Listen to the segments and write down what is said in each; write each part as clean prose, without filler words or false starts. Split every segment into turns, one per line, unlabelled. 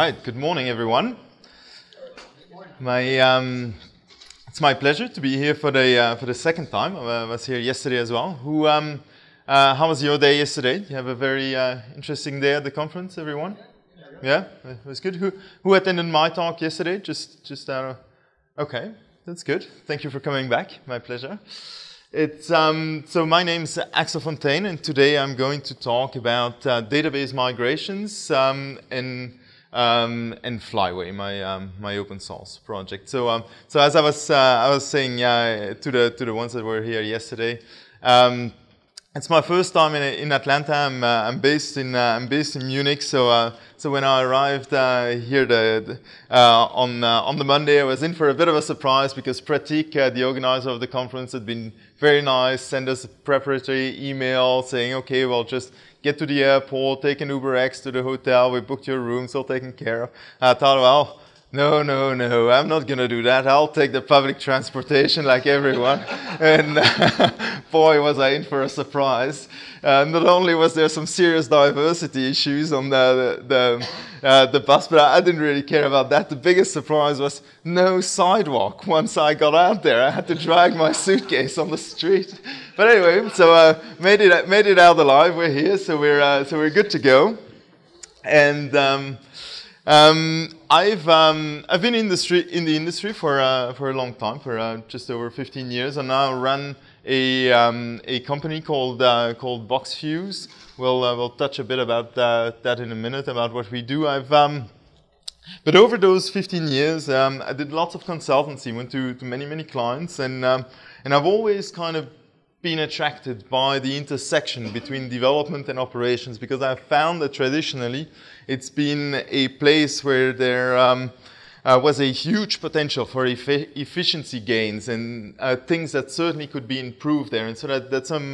right, good morning, everyone. It's my pleasure to be here for the second time. I was here yesterday as well. How was your day yesterday? You have a very interesting day at the conference, everyone. Yeah, it was good. Who attended my talk yesterday? Okay, that's good. Thank you for coming back. My pleasure. So my name is Axel Fontaine, and today I'm going to talk about database migrations and Flyway, my open source project. So as I was saying to the ones that were here yesterday, it's my first time in Atlanta. I'm based in Munich. So when I arrived here on the Monday, I was in for a bit of a surprise because Pratik, the organizer of the conference, had been very nice. Sent us a preparatory email saying, "Okay, well, just get to the airport, take an Uber X to the hotel. We booked your rooms, all taken care of." I thought, well, no, I'm not going to do that. I'll take the public transportation like everyone. And boy, was I in for a surprise. Not only was there some serious diversity issues on the bus, but I didn't really care about that. The biggest surprise was no sidewalk. Once I got out there, I had to drag my suitcase on the street. But anyway, so made it out alive. We're here, so we're good to go. And I've been in the industry for a long time, for just over 15 years, and now run a company called Boxfuse. We'll touch a bit about that in a minute, about what we do. But over those 15 years, I did lots of consultancy, went to many clients, and I've always kind of been attracted by the intersection between development and operations, because I've found that traditionally it's been a place where there was a huge potential for efficiency gains and things that certainly could be improved there. And so that's some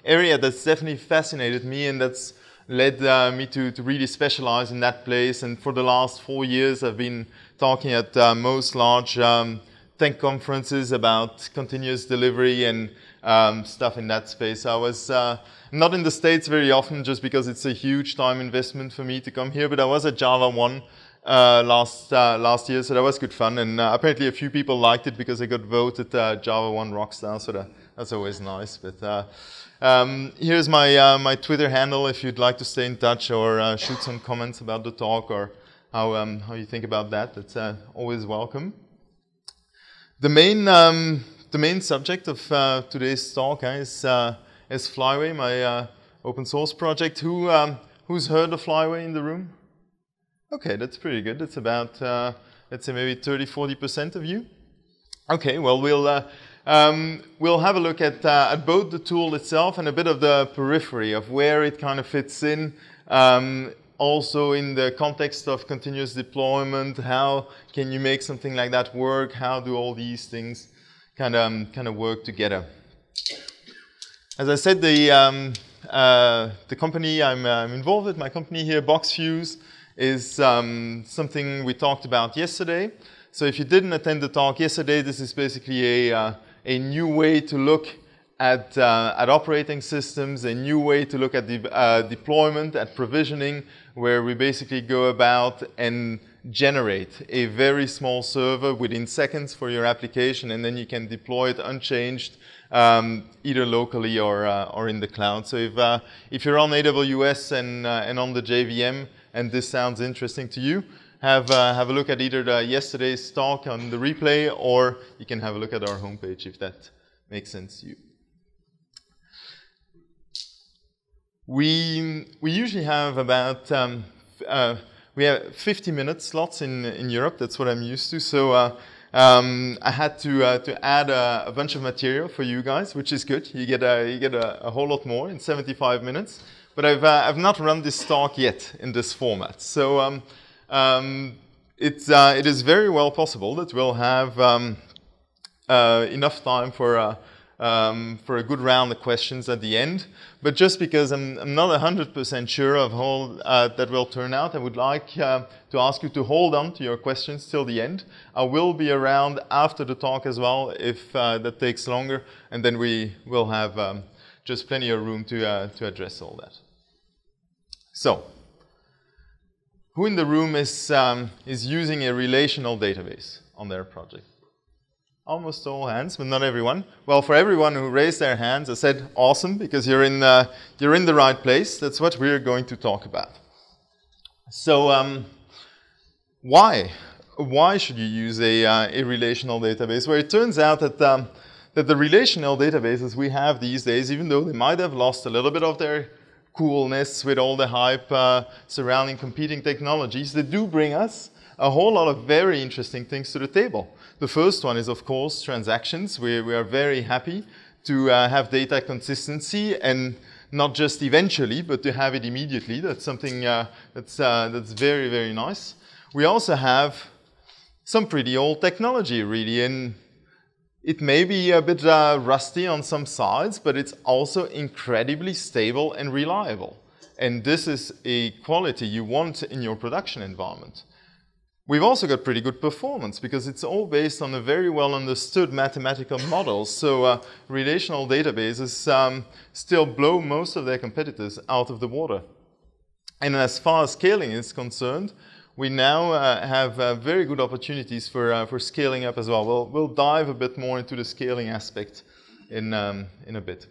area that's definitely fascinated me, and that's led me to really specialize in that place. And for the last 4 years, I've been talking at most large tech conferences about continuous delivery and stuff in that space. I was not in the States very often just because it's a huge time investment for me to come here, but I was at Java 1 last year, so that was good fun. And apparently a few people liked it because I got voted Java 1 Rockstar, so that's always nice. But here's my Twitter handle if you'd like to stay in touch or shoot some comments about the talk or how you think about that. That's always welcome. The main subject of today's talk is Flyway, my open source project. Who's heard of Flyway in the room? Okay, that's pretty good. It's about, let's say, maybe 30–40% of you. Okay, well, we'll have a look at both the tool itself and a bit of the periphery of where it kind of fits in. Also in the context of continuous deployment, how can you make something like that work? How do all these things kind of work together? As I said, the company I'm involved with, my company here, Boxfuse, is something we talked about yesterday. So if you didn't attend the talk yesterday, this is basically a new way to look at operating systems, a new way to look at deployment, at provisioning, where we basically go about and generate a very small server within seconds for your application, and then you can deploy it unchanged, either locally or in the cloud. So if you're on AWS and on the JVM, and this sounds interesting to you, have a look at either yesterday's talk on the replay, or you can have a look at our homepage if that makes sense to you. We usually have about we have 50-minute slots in Europe. That's what I'm used to. So I had to add a bunch of material for you guys, which is good. You get a whole lot more in 75 minutes. But I've not run this talk yet in this format. So it is very well possible that we'll have enough time for a good round of questions at the end. But just because I'm not 100% sure of how that will turn out, I would like to ask you to hold on to your questions till the end. I will be around after the talk as well if that takes longer, and then we will have just plenty of room to address all that. So Who in the room is using a relational database on their project? Almost all hands, but not everyone. Well, for everyone who raised their hands, I said, awesome, because you're in the right place. That's what we're going to talk about. So, why? Why should you use a relational database? Well, it turns out that the relational databases we have these days, even though they might have lost a little bit of their coolness with all the hype surrounding competing technologies, they do bring us a whole lot of very interesting things to the table. The first one is, of course, transactions. We are very happy to have data consistency, and not just eventually, but to have it immediately. That's something that's very, very nice. We also have some pretty old technology, really, and it may be a bit rusty on some sides, but it's also incredibly stable and reliable. And this is a quality you want in your production environment. We've also got pretty good performance because it's all based on a very well understood mathematical model. So relational databases still blow most of their competitors out of the water. And as far as scaling is concerned, we now have very good opportunities for scaling up as well. We'll dive a bit more into the scaling aspect in a bit.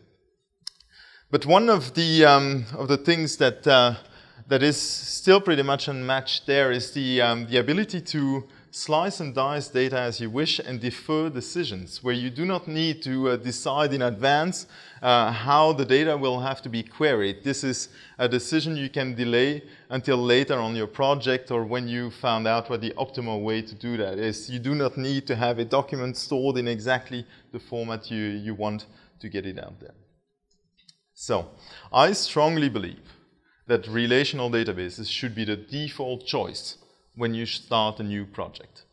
But one of the things that is still pretty much unmatched there is the ability to slice and dice data as you wish and defer decisions, where you do not need to decide in advance how the data will have to be queried. This is a decision you can delay until later on your project, or when you found out what the optimal way to do that is. You do not need to have a document stored in exactly the format you want to get it out there. So, I strongly believe that relational databases should be the default choice when you start a new project.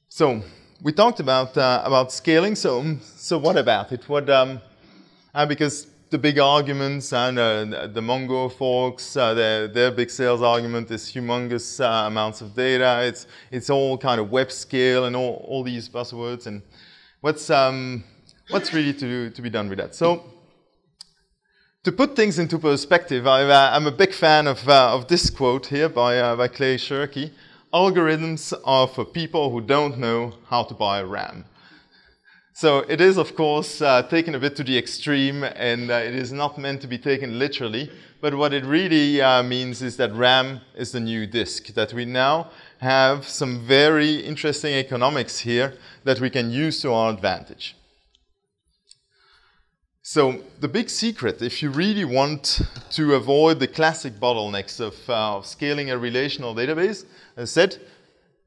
So we talked about scaling. So what about it? Because the big arguments and the Mongo folks, their big sales argument is humongous amounts of data. It's all kind of web scale and all these buzzwords. And what's really to be done with that? So, to put things into perspective, I'm a big fan of this quote here by Clay Shirky. Algorithms are for people who don't know how to buy RAM. So it is, of course, taken a bit to the extreme, and it is not meant to be taken literally. But what it really means is that RAM is the new disk, that we now have some very interesting economics here that we can use to our advantage. So the big secret, if you really want to avoid the classic bottlenecks of scaling a relational database, as I said,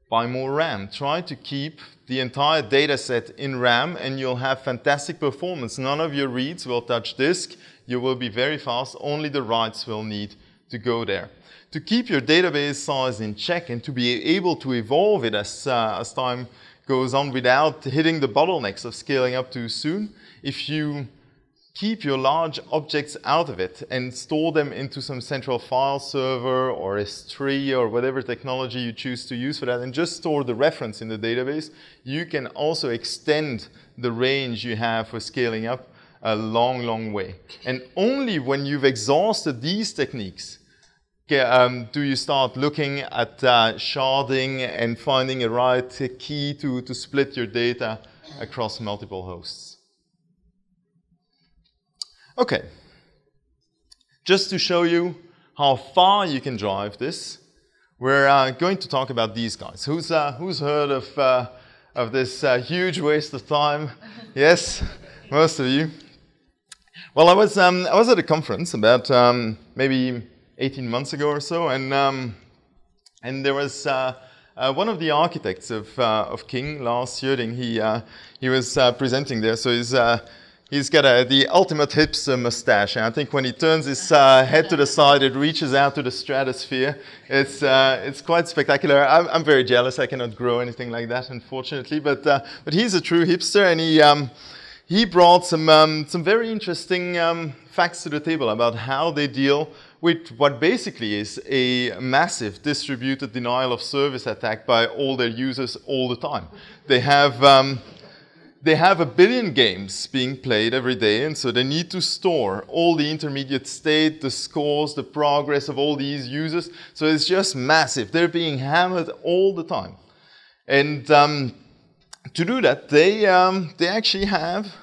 buy more RAM. Try to keep the entire data set in RAM, and you'll have fantastic performance. None of your reads will touch disk. You will be very fast. Only the writes will need to go there. To keep your database size in check and to be able to evolve it as time goes on without hitting the bottlenecks of scaling up too soon, if you keep your large objects out of it and store them into some central file server or S3 or whatever technology you choose to use for that, and just store the reference in the database, you can also extend the range you have for scaling up a long, long way. And only when you've exhausted these techniques do you start looking at sharding and finding a right key to split your data across multiple hosts. Okay, just to show you how far you can drive this, we're going to talk about these guys. Who's heard of this huge waste of time? Yes, most of you. Well, I was at a conference about maybe 18 months ago or so, and there was one of the architects of King, Lars Jöding. He was presenting there, so he's got the ultimate hipster mustache, and I think when he turns his head to the side, it reaches out to the stratosphere. It's quite spectacular. I'm very jealous. I cannot grow anything like that, unfortunately. But he's a true hipster, and he brought some very interesting facts to the table about how they deal with what basically is a massive distributed denial of service attack by all their users all the time. They have they have 1 billion games being played every day, and so they need to store all the intermediate state, the scores, the progress of all these users. So it's just massive. They're being hammered all the time. And to do that, they actually have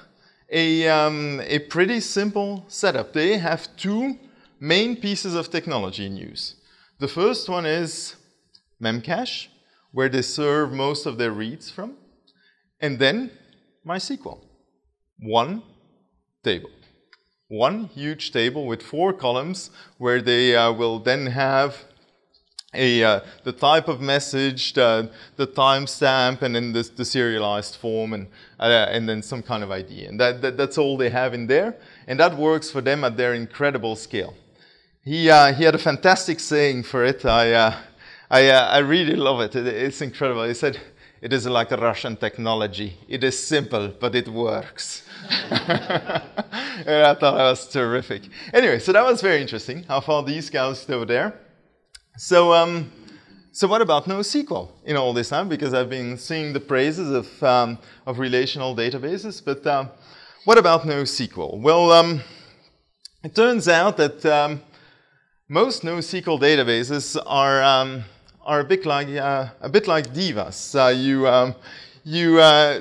a pretty simple setup. They have 2 main pieces of technology in use. The first one is Memcache, where they serve most of their reads from, and then MySQL. 1 table. 1 huge table with 4 columns where they will then have the type of message, the timestamp, and then the serialized form, and then some kind of ID. And that's all they have in there. And that works for them at their incredible scale. He had a fantastic saying for it. I really love it. It's incredible. He said, "It is like a Russian technology. It is simple, but it works." And I thought that was terrific. Anyway, so that was very interesting, how far these guys go there. So what about NoSQL in all this time? Because I've been singing the praises of relational databases, but what about NoSQL? Well, it turns out that most NoSQL databases are a bit like divas.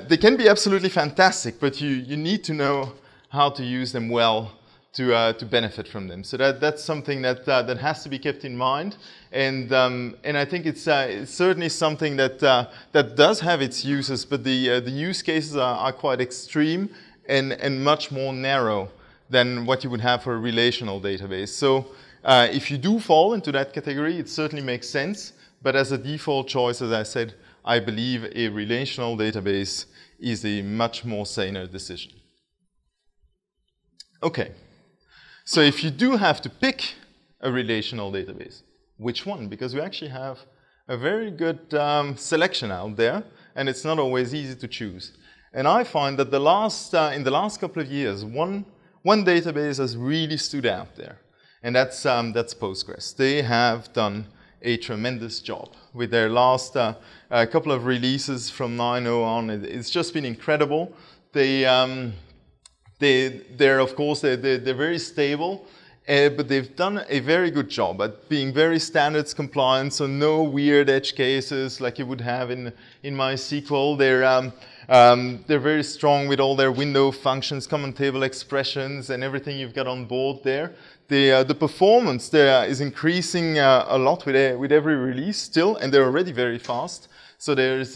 They can be absolutely fantastic, but you need to know how to use them well to benefit from them. So that's something that has to be kept in mind, and I think it's certainly something that does have its uses, but the use cases are quite extreme and much more narrow than what you would have for a relational database. So if you do fall into that category, it certainly makes sense. But as a default choice, as I said, I believe a relational database is a much more saner decision. Okay. So if you do have to pick a relational database, which one? Because we actually have a very good selection out there, and it's not always easy to choose. And I find that in the last couple of years, one database has really stood out there, and that's Postgres. They have done a tremendous job with their last couple of releases from 9.0 on. It's just been incredible. They're of course they're very stable, but they've done a very good job at being very standards compliant. So no weird edge cases like you would have in MySQL. They're very strong with all their window functions, common table expressions, and everything you've got on board there. The performance there is increasing a lot with every release still, and they're already very fast. So there's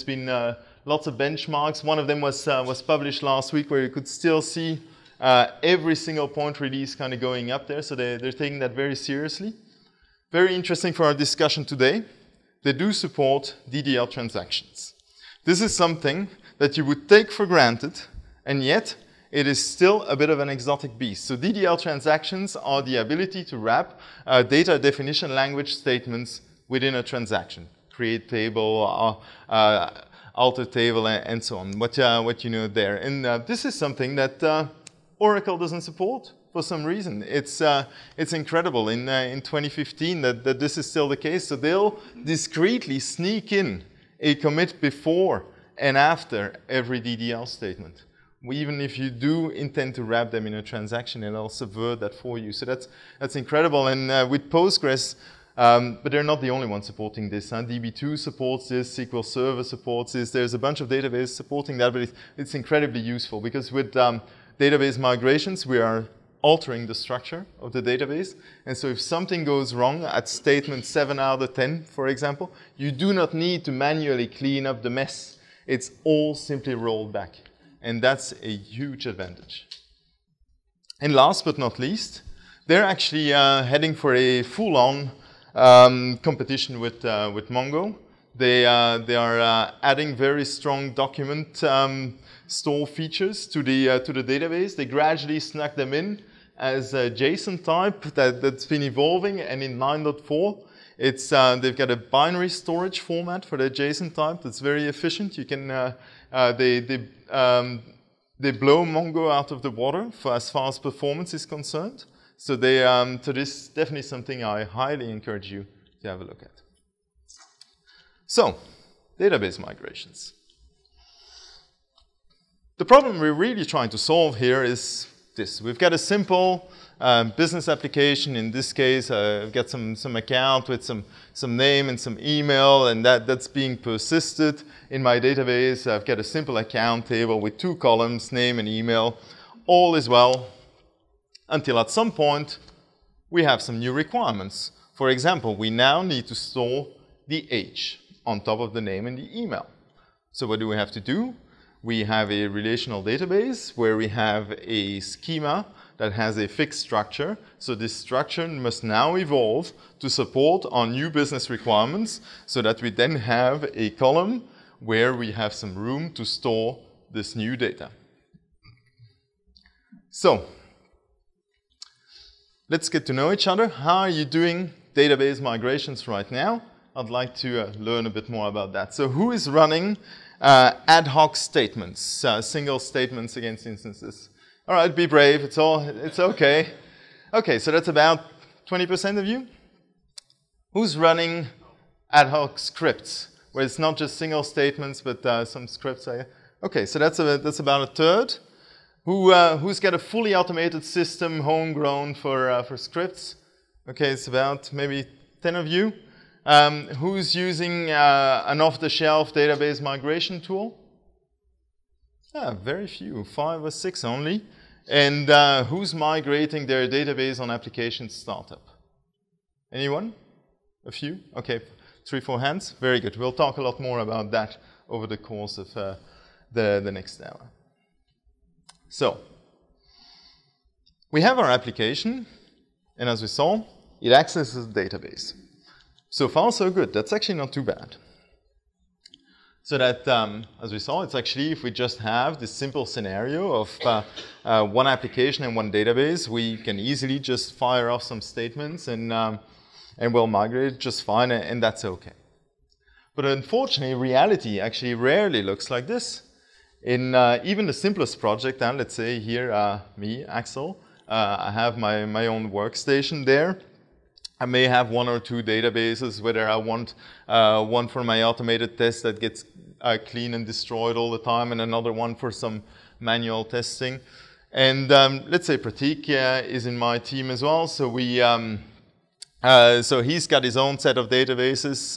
been lots of benchmarks. One of them was published last week, where you could still see every single point release kind of going up there. So they're taking that very seriously. Very interesting for our discussion today. They do support DDL transactions. This is something that you would take for granted, and yet it is still a bit of an exotic beast. So DDL transactions are the ability to wrap data definition language statements within a transaction. Create table, alter table, and so on. What you know there. And this is something that Oracle doesn't support for some reason. It's incredible in 2015 that this is still the case. So they'll discreetly sneak in a commit before and after every DDL statement. Even if you do intend to wrap them in a transaction, it'll subvert that for you. So that's incredible. And with Postgres, but they're not the only ones supporting this. DB2 supports this, SQL Server supports this. There's a bunch of databases supporting that, but it's incredibly useful because with database migrations, we are altering the structure of the database. And so if something goes wrong at statement 7 out of 10, for example, you do not need to manually clean up the mess. It's all simply rolled back. And that's a huge advantage. And last but not least, they're actually heading for a full-on competition with Mongo. They are adding very strong document store features to the database. They gradually snuck them in as a JSON type that's been evolving, and in 9.4, they've got a binary storage format for their JSON type that's very efficient. You can they blow Mongo out of the water as far as performance is concerned. So so this is definitely something I highly encourage you to have a look at. So, database migrations. The problem we're really trying to solve here is this. We've got a simple business application. In this case, I've got some account with some name and some email, and that's being persisted in my database. I've got a simple account table with 2 columns, name and email. All is well, until at some point, we have some new requirements. For example, we now need to store the age on top of the name and the email. So what do we have to do? We have a relational database where we have a schema that has a fixed structure. So this structure must now evolve to support our new business requirements so that we then have a column where we have some room to store this new data. So let's get to know each other. How are you doing database migrations right now? I'd like to learn a bit more about that. So who is running ad hoc statements, single statements against instances? All right, be brave, it's okay. Okay, so that's about 20% of you. Who's running ad hoc scripts, where it's not just single statements, but some scripts? Okay, so that's about a third. Who's got a fully automated system, homegrown for scripts? Okay, it's about maybe 10 of you. Who's using an off-the-shelf database migration tool? Very few, 5 or 6 only. And who's migrating their database on application startup? Anyone? A few? Okay, 3, 4 hands. Very good. We'll talk a lot more about that over the course of the next hour. So, we have our application, and as we saw, it accesses the database. So far, so good. That's actually not too bad. So that, as we saw, it's actually, if we just have this simple scenario of one application and one database, we can easily just fire off some statements and we'll migrate just fine, and that's okay. But unfortunately, reality actually rarely looks like this. In even the simplest project, and let's say here, me, Axel, I have my own workstation there. I may have 1 or 2 databases, whether I want one for my automated test that gets clean and destroyed all the time, and another one for some manual testing. And let's say Pratik is in my team as well, so so he's got his own set of databases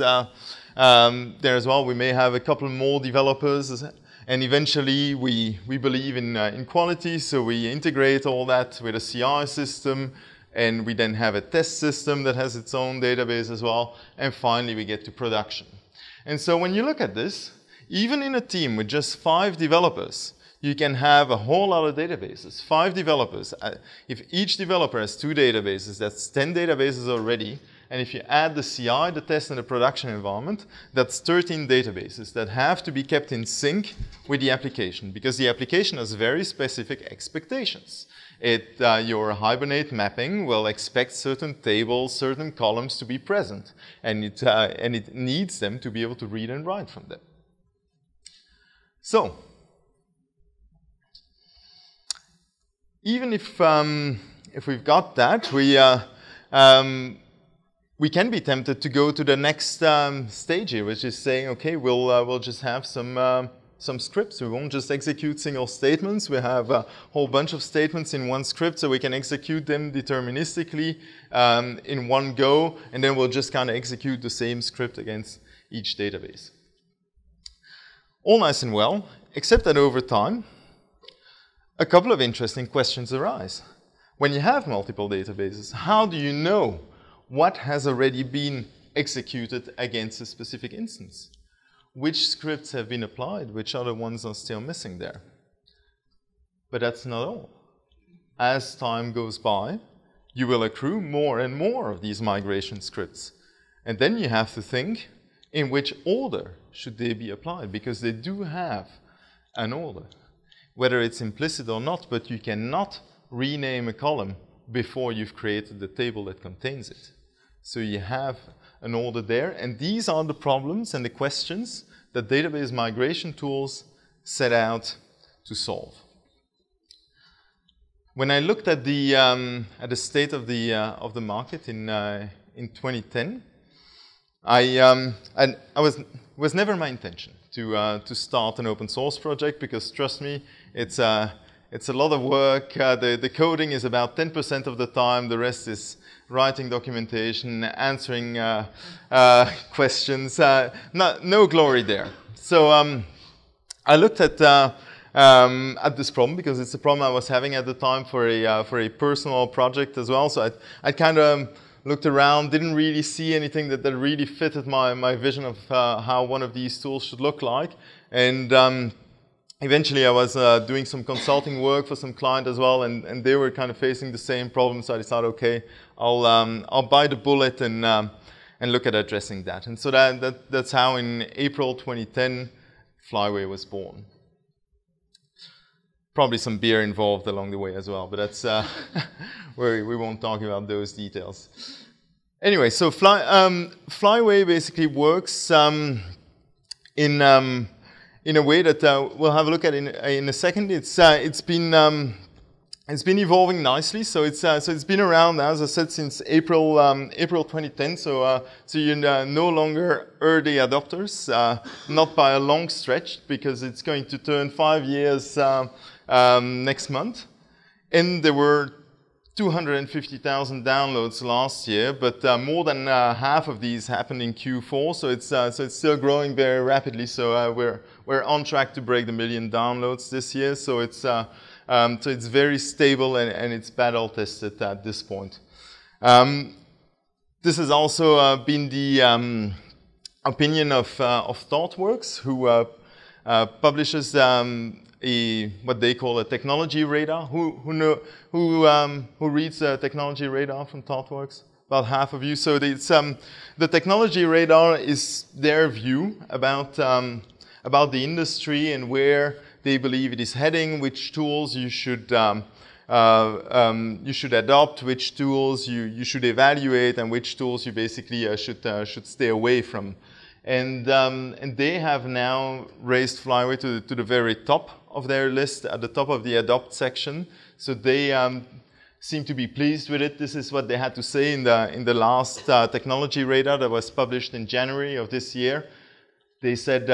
there as well. We may have a couple more developers, and eventually we believe in quality, so we integrate all that with a CI system. And we then have a test system that has its own database as well. And finally, we get to production. And so when you look at this, even in a team with just 5 developers, you can have a whole lot of databases. 5 developers. If each developer has 2 databases, that's 10 databases already. And if you add the CI, the test, and the production environment, that's 13 databases that have to be kept in sync with the application, because the application has very specific expectations. Your Hibernate mapping will expect certain tables, certain columns to be present, and it needs them to be able to read and write from them. So, even if we've got that, we can be tempted to go to the next stage here, which is saying, okay, we'll just have some scripts. We won't just execute single statements. We have a whole bunch of statements in one script, so we can execute them deterministically in one go, and then we'll just kind of execute the same script against each database. All nice and well, except that over time, a couple of interesting questions arise. When you have multiple databases, how do you know what has already been executed against a specific instance? Which scripts have been applied, which other ones are still missing there? But that's not all. As time goes by, you will accrue more and more of these migration scripts. And then you have to think, in which order should they be applied? Because they do have an order, whether it's implicit or not, but you cannot rename a column before you've created the table that contains it. So you have an order there, and these are the problems and the questions that database migration tools set out to solve. When I looked at the state of the market in 2010, it was never my intention to start an open source project, because trust me, it's a lot of work. The coding is about 10% of the time. The rest is writing documentation, answering questions. No glory there. So I looked at this problem because it's a problem I was having at the time for a personal project as well. So I kind of looked around, didn't really see anything that really fitted my vision of how one of these tools should look like. And eventually I was doing some consulting work for some client as well, and they were kind of facing the same problem. So I decided, okay, I'll bite the bullet and look at addressing that. And so that's how in April 2010, Flyway was born. Probably some beer involved along the way as well, but that's we won't talk about those details. Anyway, so Flyway basically works in a way that we'll have a look at in a second. It's been evolving nicely. So it's been around, as I said, since April 2010. So you're no longer early adopters, not by a long stretch, because it's going to turn 5 years next month. And there were 250,000 downloads last year, but more than half of these happened in Q4. So it's still growing very rapidly. So we're on track to break the 1 million downloads this year. So it's very stable and it's battle tested at this point. This has also been the opinion of ThoughtWorks, who publishes what they call a technology radar. Who reads the technology radar from ThoughtWorks? About half of you. So it's, the technology radar is their view about the industry and where they believe it is heading, which tools you should adopt, which tools you should evaluate, and which tools you basically should stay away from. And they have now raised Flyway to the very top of their list, at the top of the adopt section. So they seem to be pleased with it. This is what they had to say in the last technology radar that was published in January of this year. They said,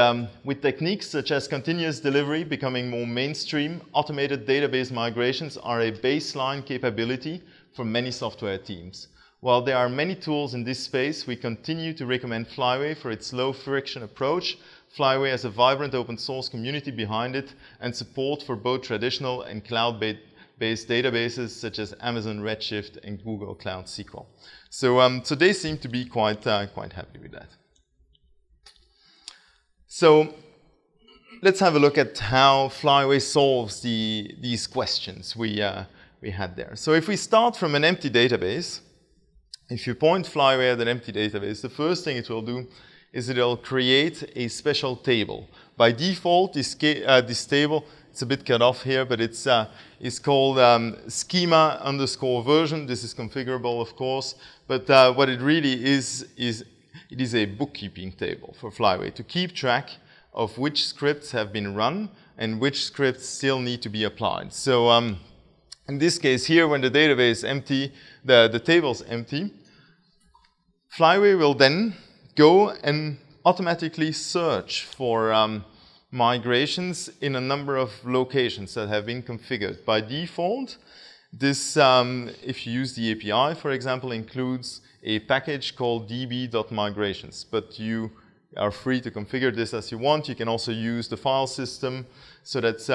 with techniques such as continuous delivery becoming more mainstream, automated database migrations are a baseline capability for many software teams. While there are many tools in this space, we continue to recommend Flyway for its low-friction approach. Flyway has a vibrant open source community behind it and support for both traditional and cloud-based databases such as Amazon Redshift and Google Cloud SQL. So they seem to be quite happy with that. So let's have a look at how Flyway solves these questions we had there. So if we start from an empty database, if you point Flyway at an empty database, the first thing it will do is it'll create a special table. By default, this table, it's a bit cut off here, but it's called schema_version. This is configurable, of course, but what it really is it is a bookkeeping table for Flyway to keep track of which scripts have been run and which scripts still need to be applied. So in this case here, when the database is empty, the table's empty, Flyway will then go and automatically search for migrations in a number of locations that have been configured. By default, this, if you use the API, for example, includes a package called db.migrations, but you are free to configure this as you want. You can also use the file system, so that's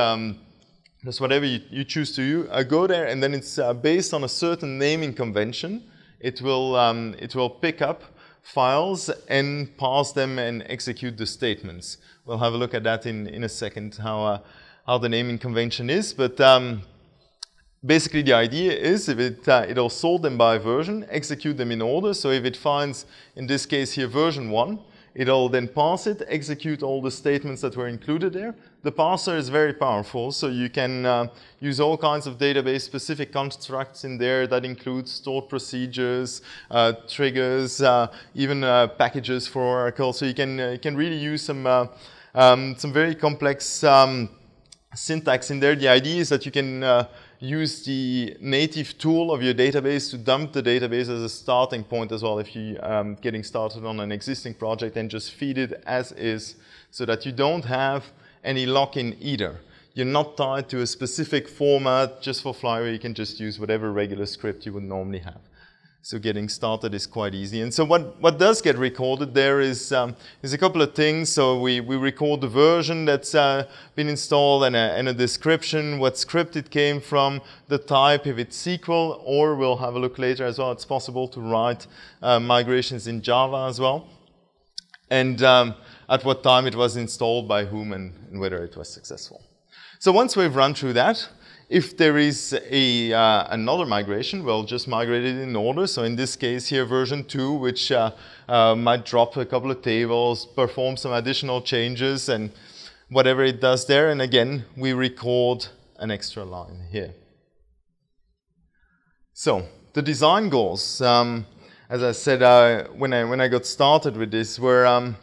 whatever you choose to go there, and then it's based on a certain naming convention. It will pick up files and parse them and execute the statements. We'll have a look at that in a second, how the naming convention is, but basically the idea is if it'll sort them by version, execute them in order. So if it finds, in this case here, version 1, it'll then parse it, execute all the statements that were included there. The parser is very powerful, so you can use all kinds of database-specific constructs in there. That includes stored procedures, triggers, even packages for Oracle. So you can really use some very complex syntax in there. The idea is that you can use the native tool of your database to dump the database as a starting point as well if you're getting started on an existing project, and just feed it as is so that you don't have any lock-in either. You're not tied to a specific format. Just for Flyway, you can just use whatever regular script you would normally have. So getting started is quite easy. And so what does get recorded there is a couple of things. So we record the version that's been installed and a description, what script it came from, the type, if it's SQL, or we'll have a look later as well. It's possible to write migrations in Java as well. And at what time it was installed, by whom, and whether it was successful. So once we've run through that, if there is another migration, we'll just migrate it in order. So in this case here, version 2, which might drop a couple of tables, perform some additional changes, and whatever it does there. And again, we record an extra line here. So the design goals, as I said, when I got started with this, were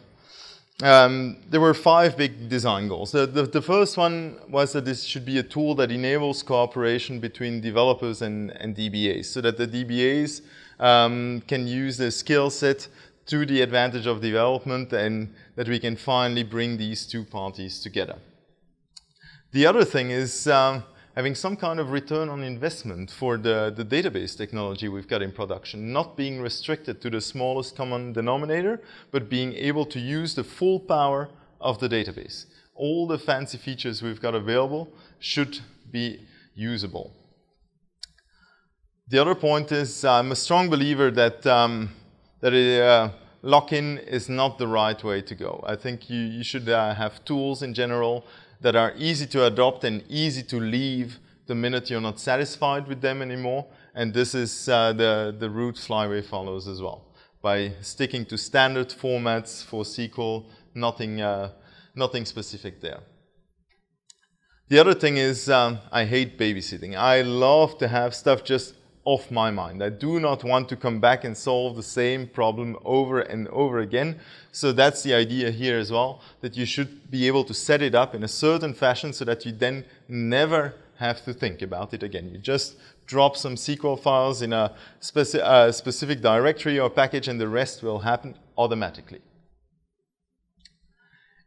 there were 5 big design goals. The first one was that this should be a tool that enables cooperation between developers and DBAs, so that the DBAs can use their skill set to the advantage of development, and that we can finally bring these two parties together. The other thing is having some kind of return on investment for the database technology we've got in production, not being restricted to the smallest common denominator, but being able to use the full power of the database. All the fancy features we've got available should be usable. The other point is I'm a strong believer that, lock-in is not the right way to go. I think you should have tools in general that are easy to adopt and easy to leave the minute you're not satisfied with them anymore. And this is the route Flyway follows as well. By sticking to standard formats for SQL, nothing specific there. The other thing is I hate babysitting. I love to have stuff just off my mind. I do not want to come back and solve the same problem over and over again. So that's the idea here as well, that you should be able to set it up in a certain fashion so that you then never have to think about it again. You just drop some SQL files in a specific directory or package, and the rest will happen automatically.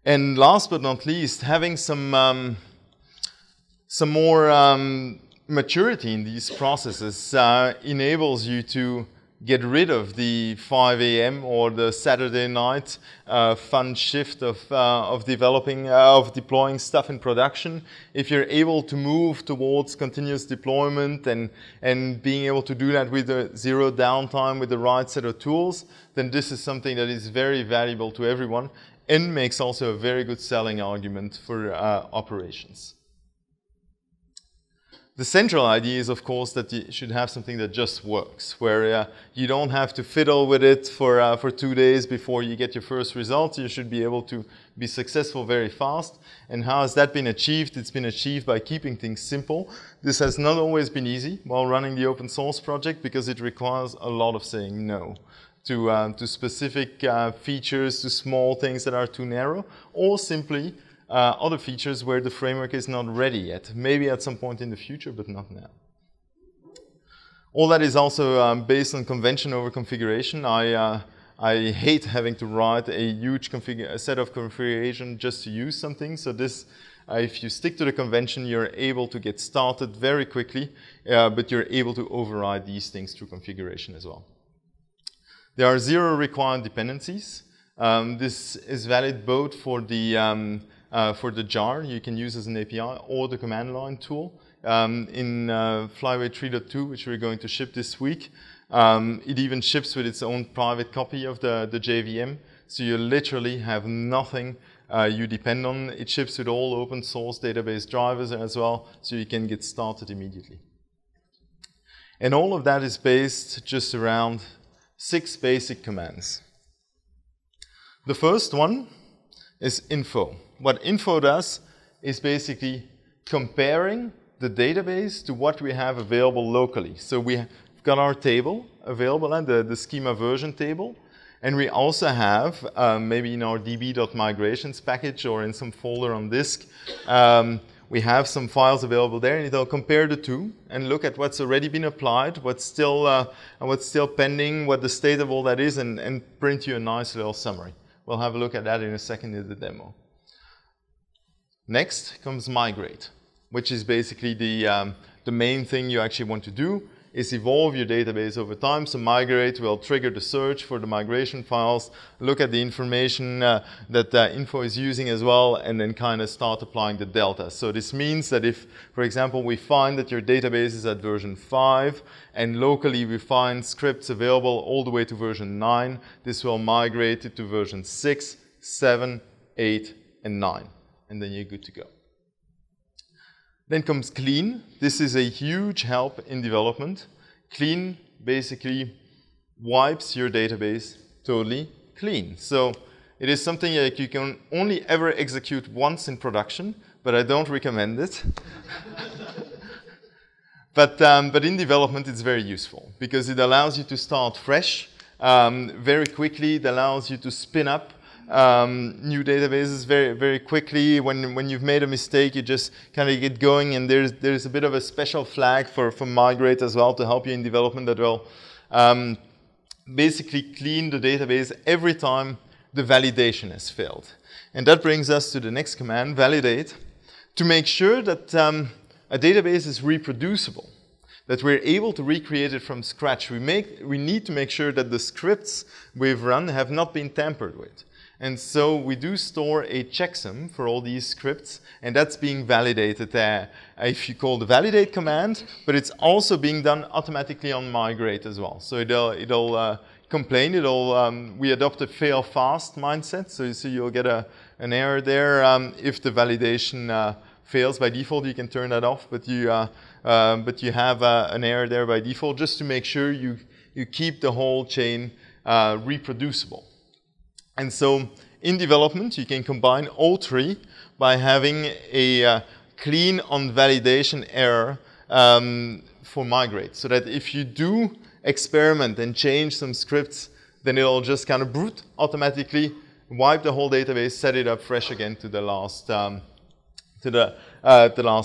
And last but not least, having some more maturity in these processes enables you to get rid of the 5 a.m. or the Saturday night fun shift of deploying stuff in production. If you're able to move towards continuous deployment and being able to do that with a zero downtime with the right set of tools, then this is something that is very valuable to everyone and makes also a very good selling argument for operations. The central idea is, of course, that you should have something that just works, where you don't have to fiddle with it for 2 days before you get your first results. You should be able to be successful very fast. And how has that been achieved? It's been achieved by keeping things simple. This has not always been easy while running the open source project, because it requires a lot of saying no to specific features, to small things that are too narrow, or simply other features where the framework is not ready yet. Maybe at some point in the future, but not now. All that is also based on convention over configuration. I hate having to write a huge set of configuration just to use something. So this, if you stick to the convention, you're able to get started very quickly, but you're able to override these things through configuration as well. There are 0 required dependencies. This is valid both for the jar you can use as an API, or the command line tool. In Flyway 3.2, which we're going to ship this week, it even ships with its own private copy of the JVM. So you literally have nothing you depend on. It ships with all open source database drivers as well, so you can get started immediately. And all of that is based just around 6 basic commands. The first one is info. What info does is basically comparing the database to what we have available locally. So we've got our table available, and the schema version table. And we also have, maybe in our db.migrations package or in some folder on disk, we have some files available there, and it'll compare the two and look at what's already been applied, what's still pending, what the state of all that is, and print you a nice little summary. We'll have a look at that in a second in the demo. Next comes migrate, which is basically the main thing you actually want to do, is evolve your database over time. So migrate will trigger the search for the migration files, look at the information that info is using as well, and then kind of start applying the delta. So this means that if, for example, we find that your database is at version 5, and locally we find scripts available all the way to version 9, this will migrate it to version 6, 7, 8, and 9. And then you're good to go. Then comes clean. This is a huge help in development. Clean basically wipes your database totally clean. So it is something like you can only ever execute once in production, but I don't recommend it. But in development, it's very useful because it allows you to start fresh very quickly. It allows you to spin up new databases very, very quickly. When you've made a mistake, you just kind of get going, and there's a bit of a special flag for migrate as well to help you in development that will basically clean the database every time the validation has failed. And that brings us to the next command, validate, to make sure that a database is reproducible, that we're able to recreate it from scratch. We need to make sure that the scripts we've run have not been tampered with. And so we do store a checksum for all these scripts, and that's being validated if you call the validate command, but it's also being done automatically on migrate as well. So it'll complain, we adopt a fail fast mindset, so you'll get an error there. If the validation fails by default, you can turn that off, but you have an error there by default just to make sure you keep the whole chain reproducible. And so in development, you can combine all three by having a clean on validation error for migrate, so that if you do experiment and change some scripts, then it'll just kind of automatically wipe the whole database, set it up fresh again to the last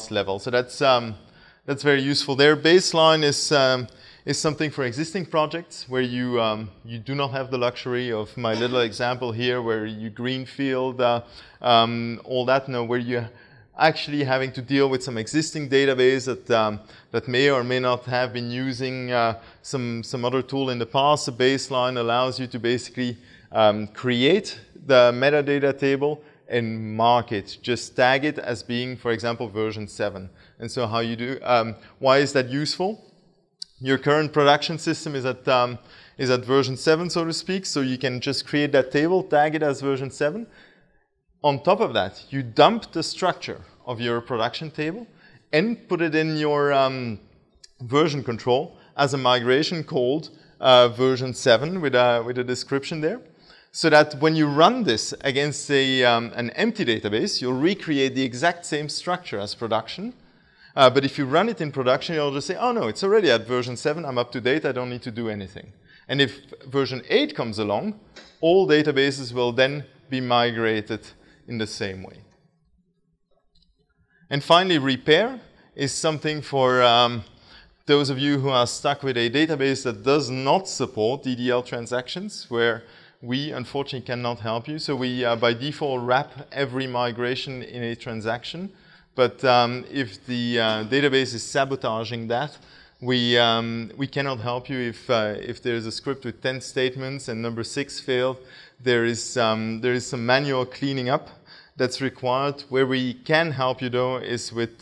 level. So that's very useful there. Baseline is something for existing projects where you do not have the luxury of my little example here where you greenfield all that. No, where you're actually having to deal with some existing database that may or may not have been using some other tool in the past. The baseline allows you to basically create the metadata table and mark it. Just tag it as being, for example, version 7. And so how you do, why is that useful? Your current production system is at version 7, so to speak, so you can just create that table, tag it as version 7. On top of that, you dump the structure of your production table and put it in your version control as a migration called version 7 with a description there, so that when you run this against an empty database, you'll recreate the exact same structure as production. But if you run it in production, you'll just say, oh no, it's already at version 7, I'm up to date, I don't need to do anything. And if version 8 comes along, all databases will then be migrated in the same way. And finally, repair is something for those of you who are stuck with a database that does not support DDL transactions, where we unfortunately cannot help you. So we, by default, wrap every migration in a transaction. But if the database is sabotaging that, we cannot help you if there's a script with 10 statements and number 6 failed. There is some manual cleaning up that's required. Where we can help you, though, is with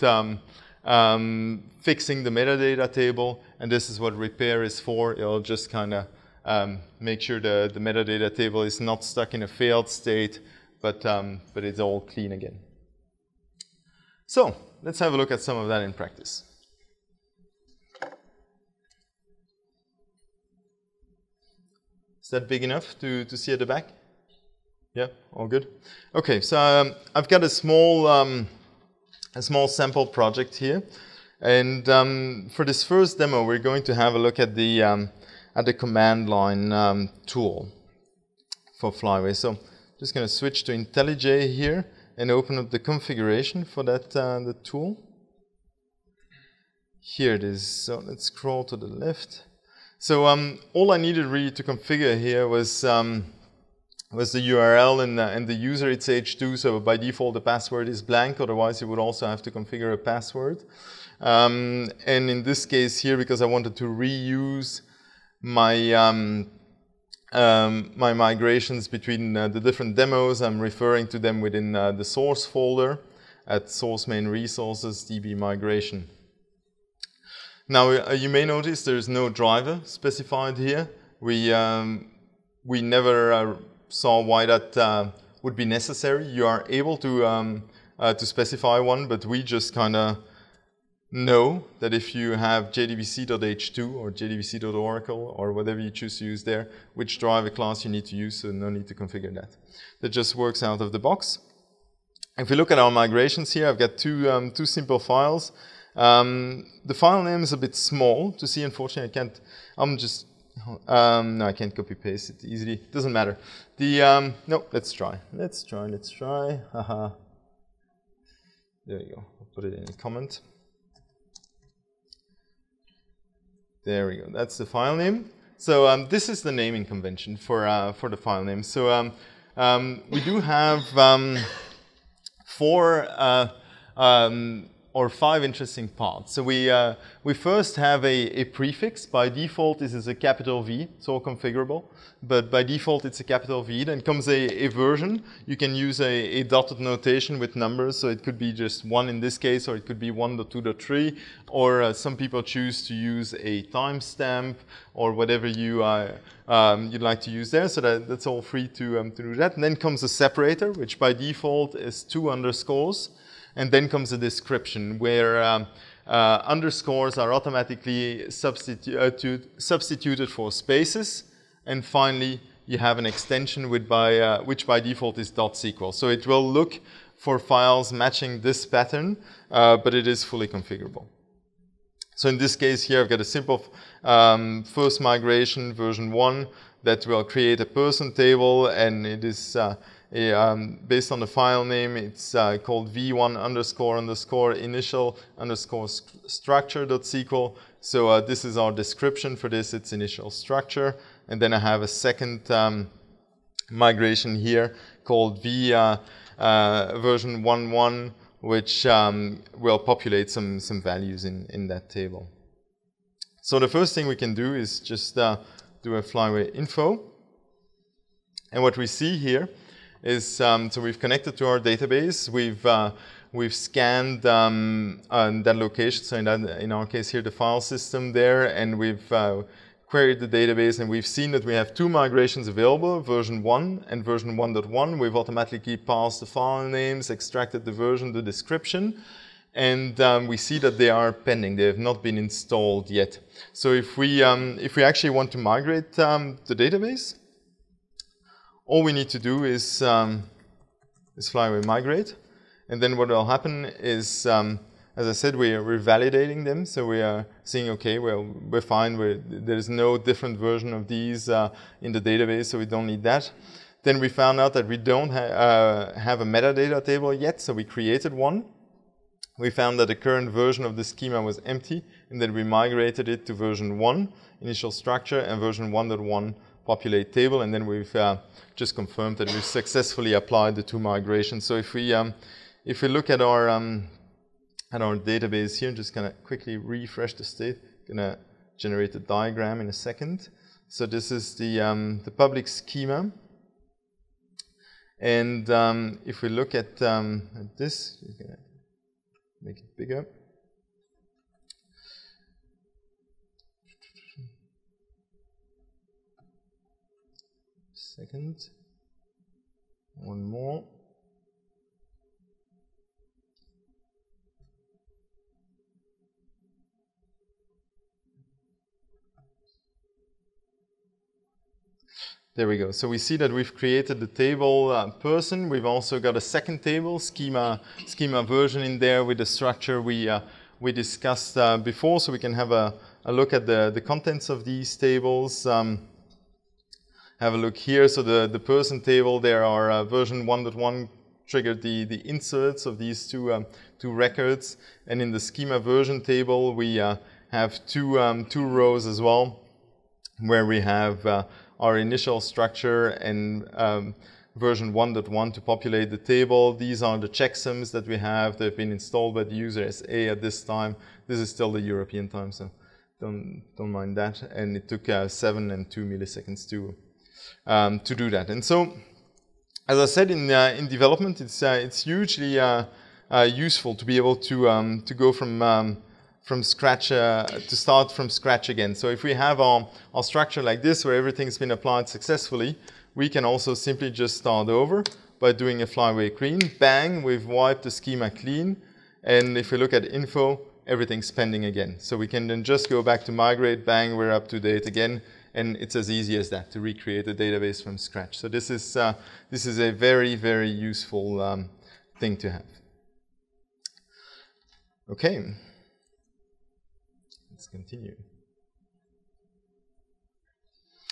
fixing the metadata table, and this is what repair is for. It'll just kind of make sure the metadata table is not stuck in a failed state, but it's all clean again. So let's have a look at some of that in practice. Is that big enough to see at the back? Yeah, all good. Okay, so I've got a small sample project here, and for this first demo, we're going to have a look at the command line tool for Flyway. So just going to switch to IntelliJ here. and open up the configuration for that the tool. Here it is. So let's scroll to the left. So all I needed really to configure here was the URL and the user. It's h2, so by default the password is blank. Otherwise, you would also have to configure a password. And in this case here, because I wanted to reuse my my migrations between the different demos, I'm referring to them within the source folder at source main resources db migration. Now you may notice there's no driver specified here. We never saw why that would be necessary. You are able to specify one, but we just kind of know that if you have jdbc.h2 or jdbc.oracle or whatever you choose to use there, which driver class you need to use, so no need to configure that. That just works out of the box. If we look at our migrations here, I've got two simple files. The file name is a bit small to see, unfortunately. No, I can't copy paste it easily. Doesn't matter. No, let's try. Haha. There you go. I'll put it in a comment. There we go. That's the file name. So this is the naming convention for the file name. So we do have 4 or 5 interesting parts. So we first have a prefix. By default, this is a capital V. It's all configurable, but by default, it's a capital V. Then comes a version. You can use a dotted notation with numbers. So it could be just 1 in this case, or it could be 1.2.3, or some people choose to use a timestamp or whatever you'd like to use there. So that's all free to do that. And then comes a separator, which by default is 2 underscores. And then comes a description where underscores are automatically substituted for spaces. And finally, you have an extension which by default is .sql. So it will look for files matching this pattern, but it is fully configurable. So in this case here, I've got a simple first migration version 1 that will create a person table, and it is based on the file name. It's called v1 __ initial _ structure.sql. So this is our description for this. It's initial structure. And then I have a second migration here called v version 1.1, which will populate some values in that table. So the first thing we can do is just do a Flyway info. And what we see here is, so we've connected to our database. We've scanned that location, so in our case here, the file system there, and we've queried the database, and we've seen that we have 2 migrations available, version 1 and version 1.1. We've automatically passed the file names, extracted the version, the description, and we see that they are pending. They have not been installed yet. So if we actually want to migrate the database, all we need to do is Flyway migrate, and then what will happen is, as I said, we're validating them. So we are saying, okay, well, we're fine. There's no different version of these in the database, so we don't need that. Then we found out that we don't have a metadata table yet, so we created one. We found that the current version of the schema was empty, and then we migrated it to version 1, initial structure, and version 1.1, populate table, and then we've just confirmed that we've successfully applied the 2 migrations. So if we look at our database here, I'm just gonna quickly refresh the state. Gonna generate a diagram in a second. So this is the public schema, and if we look at this, you can make it bigger. Second, one more. There we go. So we see that we've created the table person. We've also got a second table, schema version in there with the structure we discussed before. So we can have a look at the contents of these tables. Have a look here. So the person table, there are version 1.1 triggered the inserts of these two records. And in the schema version table, we have two rows as well, where we have our initial structure and version 1.1 to populate the table. These are the checksums that we have. They've been installed by the user as A at this time. This is still the European time, so don't mind that. And it took 7 and 2 milliseconds to do that. And so, as I said, in development, it's hugely useful to be able to go from scratch, to start from scratch again. So if we have our structure like this, where everything's been applied successfully, we can also simply just start over by doing a Flyway clean. Bang, we've wiped the schema clean. And if we look at info, everything's pending again. So we can then just go back to migrate, bang, we're up to date again. And it's as easy as that to recreate a database from scratch. So this is a very, very useful thing to have. Okay, let's continue.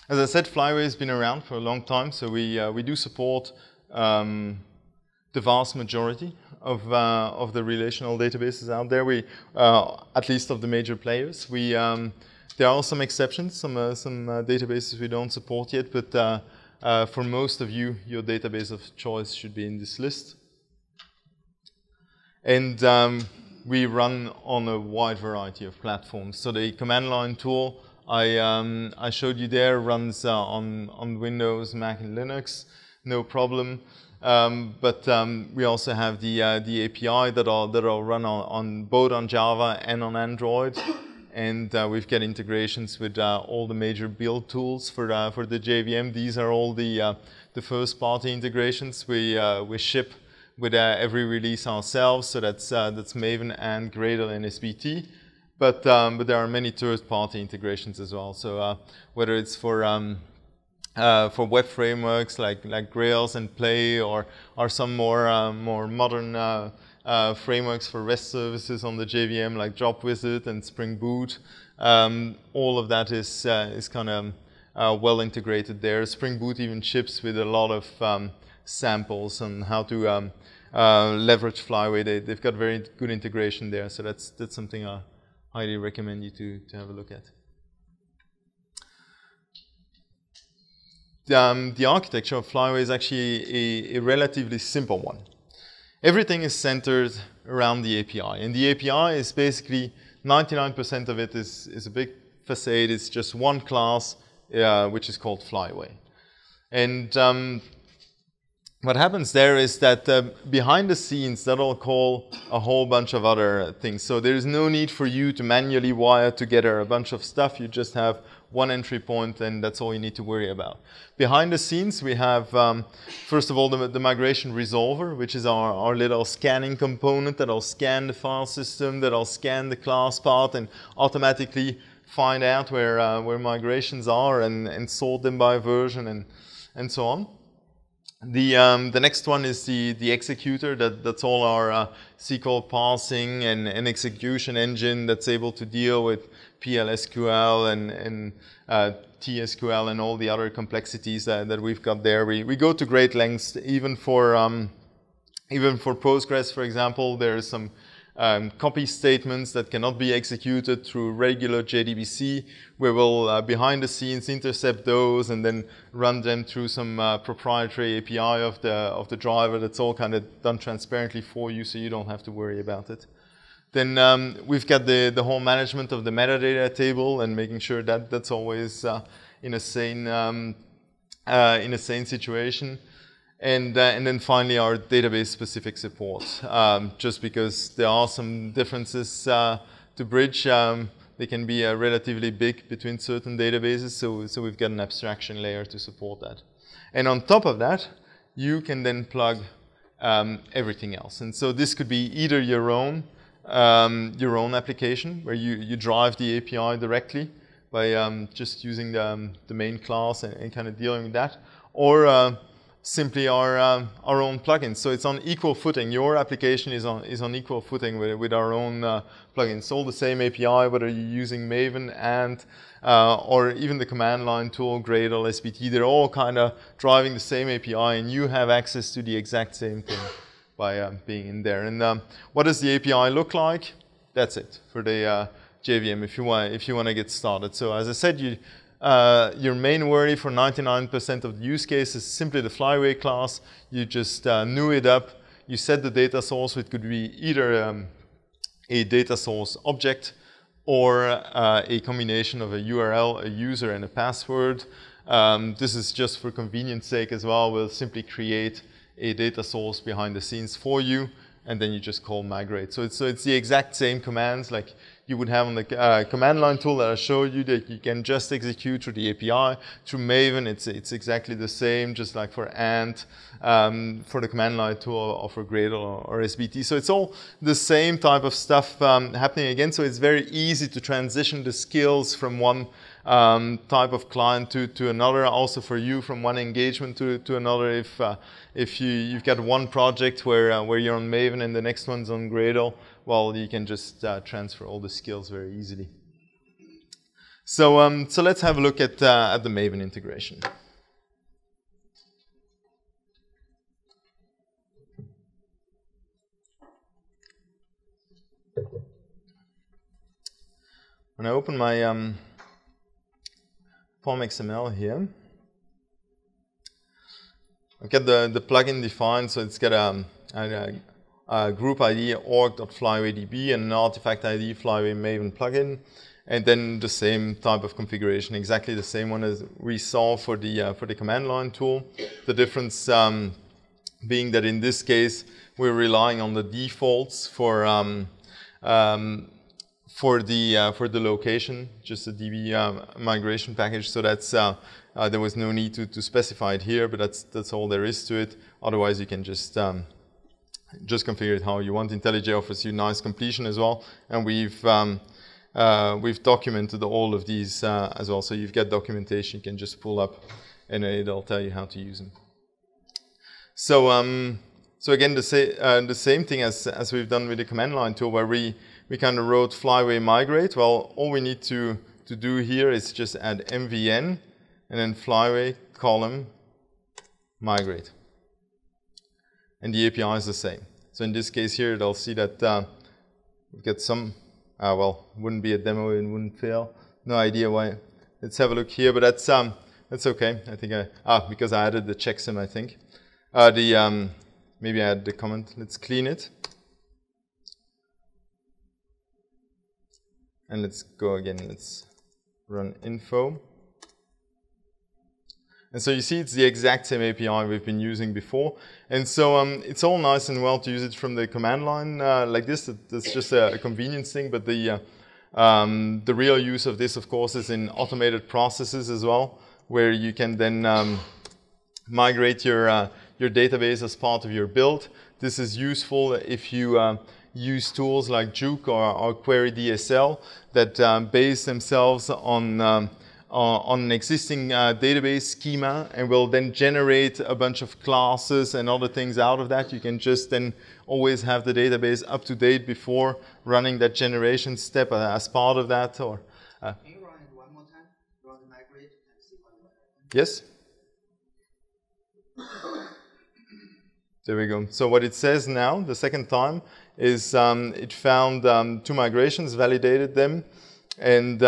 As I said, Flyway has been around for a long time, so we do support the vast majority of the relational databases out there. At least of the major players. There are some exceptions, some databases we don't support yet, but for most of you, your database of choice should be in this list. And we run on a wide variety of platforms. So the command line tool I showed you there runs on Windows, Mac, and Linux, no problem. But we also have the API that'll run on both on Java and on Android. And we've got integrations with all the major build tools for the JVM. These are all the first-party integrations we ship with every release ourselves. So that's Maven and Gradle and SBT. But there are many third-party integrations as well. So whether it's for web frameworks like Grails and Play, or some more modern frameworks for REST services on the JVM like JobWizard and Spring Boot. All of that is kind of well integrated there. Spring Boot even ships with a lot of samples on how to leverage Flyway. They've got very good integration there, so that's something I highly recommend you to have a look at. The architecture of Flyway is actually a relatively simple one. Everything is centered around the API. And the API is basically 99% of it is a big facade. It's just one class, which is called Flyway. And what happens there is that behind the scenes, that'll call a whole bunch of other things. So there's no need for you to manually wire together a bunch of stuff. You just have one entry point, and that's all you need to worry about. Behind the scenes, we have, first of all, the migration resolver, which is our little scanning component that'll scan the file system, that'll scan the class part, and automatically find out where migrations are and sort them by version and so on. The next one is the executor. That's all our SQL parsing and execution engine that's able to deal with PLSQL and TSQL and all the other complexities that we've got there. We go to great lengths, even for Postgres, for example. There's some copy statements that cannot be executed through regular JDBC. We will, behind the scenes, intercept those and then run them through some proprietary API of the driver. That's all kind of done transparently for you, so you don't have to worry about it. Then we've got the whole management of the metadata table and making sure that that's always in a sane situation. And then finally, our database-specific support. Just because there are some differences to bridge, they can be relatively big between certain databases, so we've got an abstraction layer to support that. And on top of that, you can then plug everything else. And so this could be either your own application, where you drive the API directly by just using the main class and kind of dealing with that, or simply our own plugins. So it's on equal footing. Your application is on equal footing with our own plugins. All the same API, whether you're using Maven and or even the command line tool, Gradle, SBT, they're all kind of driving the same API, and you have access to the exact same thing. by being in there. And what does the API look like? That's it for the JVM if you want to get started. So as I said, your main worry for 99% of the use cases is simply the Flyway class. You just new it up. You set the data source. It could be either a data source object or a combination of a URL, a user, and a password. This is just for convenience sake as well. We'll simply create a data source behind the scenes for you, and then you just call migrate. So it's the exact same commands like you would have on the command line tool that I showed you, that you can just execute through the API. Through Maven, it's exactly the same, just like for Ant, for the command line tool, or for Gradle or SBT. So it's all the same type of stuff happening again. So it's very easy to transition the skills from one type of client to another. Also for you, from one engagement to another. If you've got one project where you're on Maven and the next one's on Gradle, well, you can just transfer all the skills very easily. So let's have a look at the Maven integration. When I open my Form XML here, I've got the plugin defined, so it's got a group ID org.flywaydb and an artifact ID Flyway Maven plugin, and then the same type of configuration, exactly the same one as we saw for the command line tool. The difference being that in this case we're relying on the defaults for the location, just a DB migration package. So that's there was no need to specify it here, but that's all there is to it. Otherwise, you can just configure it how you want. IntelliJ offers you nice completion as well, and we've documented all of these as well. So you've got documentation you can just pull up, and it'll tell you how to use them. So again, the same thing as we've done with the command line tool, where we kind of wrote Flyway migrate. Well, all we need to do here is just add MVN and then Flyway column migrate. And the API is the same. So in this case here, they'll see that we've got some, well, wouldn't be a demo, it wouldn't fail. No idea why. Let's have a look here, but that's okay. I think because I added the checksum, I think. Maybe I add the comment. Let's clean it. And let's go again. Let's run info. And so you see it's the exact same API we've been using before. And so it's all nice and well to use it from the command line like this. That's just a convenience thing. But the real use of this, of course, is in automated processes as well, where you can then migrate your database as part of your build. This is useful if you use tools like Juke or Query DSL that base themselves on an existing database schema and will then generate a bunch of classes and other things out of that. You can just then always have the database up to date before running that generation step as part of that. Or
can you run it one more time? Run the migrate and see what happens.
Yes. There we go. So what it says now, the second time, is it found 2 migrations, validated them, and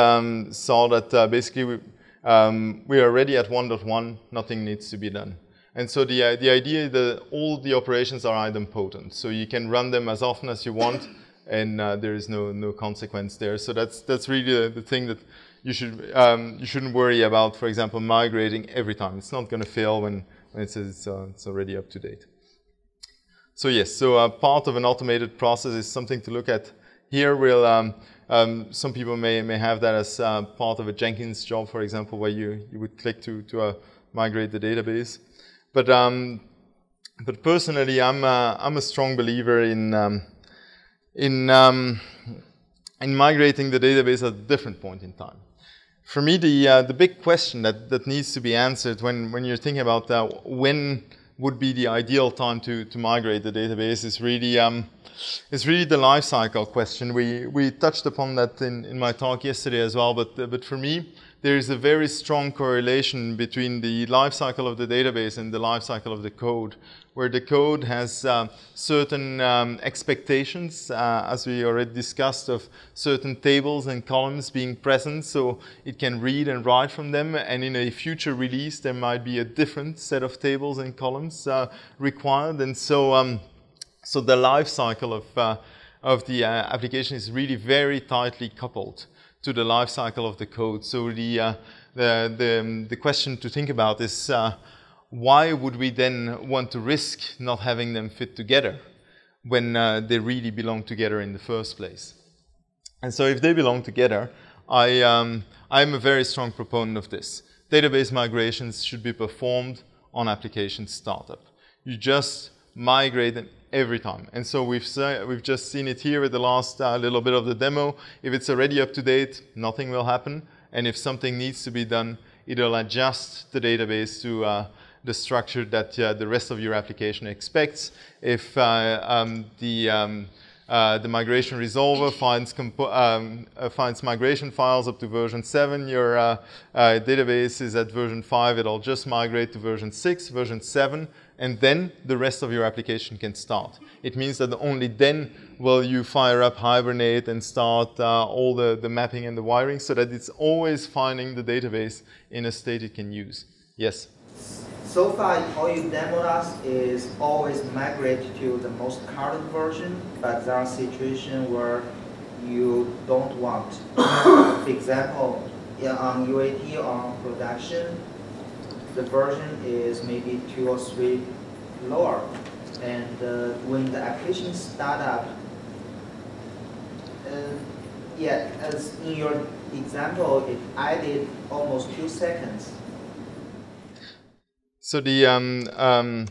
saw that basically we are already at 1.1, nothing needs to be done. And so the idea that all the operations are idempotent, so you can run them as often as you want, and there is no consequence there. So that's really the thing that you shouldn't worry about. For example, migrating every time. It's not going to fail when it says it's already up to date. So yes, so part of an automated process is something to look at. Here we'll some people may have that as part of a Jenkins job, for example, where you would click to migrate the database. But personally, I'm a strong believer in migrating the database at a different point in time. For me, the big question that needs to be answered when you're thinking about when would be the ideal time to migrate the database is really the lifecycle question. We touched upon that in my talk yesterday as well, but for me, there is a very strong correlation between the lifecycle of the database and the lifecycle of the code, where the code has certain expectations, as we already discussed, of certain tables and columns being present, so it can read and write from them, and in a future release there might be a different set of tables and columns required, and so so the lifecycle of the application is really very tightly coupled to the lifecycle of the code. So the question to think about is why would we then want to risk not having them fit together when they really belong together in the first place? And so if they belong together, I'm a very strong proponent of this. Database migrations should be performed on application startup. You just migrate them every time. And so we've just seen it here with the last little bit of the demo. If it's already up to date, nothing will happen. And if something needs to be done, it'll adjust the database to the structure that the rest of your application expects. If the migration resolver finds migration files up to version 7, your database is at version 5, it'll just migrate to version 6, version 7, and then the rest of your application can start. It means that only then will you fire up Hibernate and start all the mapping and the wiring, so that it's always finding the database in a state it can use. Yes?
So far, all you demoed us is always migrate to the most current version, but there are situations where you don't want. For example, on UAT or on production, the version is maybe 2 or 3 lower. And when the application start up, as in your example, it added almost 2 seconds.
So the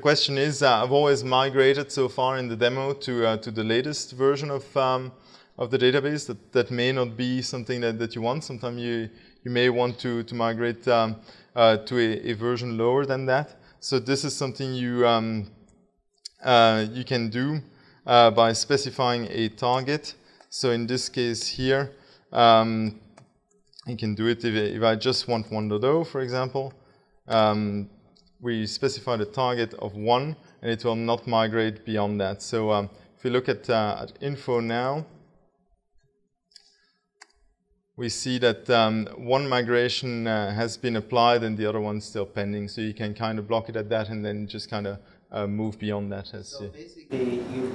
question is, I've always migrated so far in the demo to the latest version of the database. That may not be something that you want. Sometimes you may want to migrate to a version lower than that. So this is something you can do by specifying a target. So in this case here, you can do it if I just want 1.0, for example. We specify the target of 1, and it will not migrate beyond that. So if we look at info now, we see that one migration has been applied and the other one's still pending. So you can kind of block it at that and then just kind of move beyond that.
So basically, you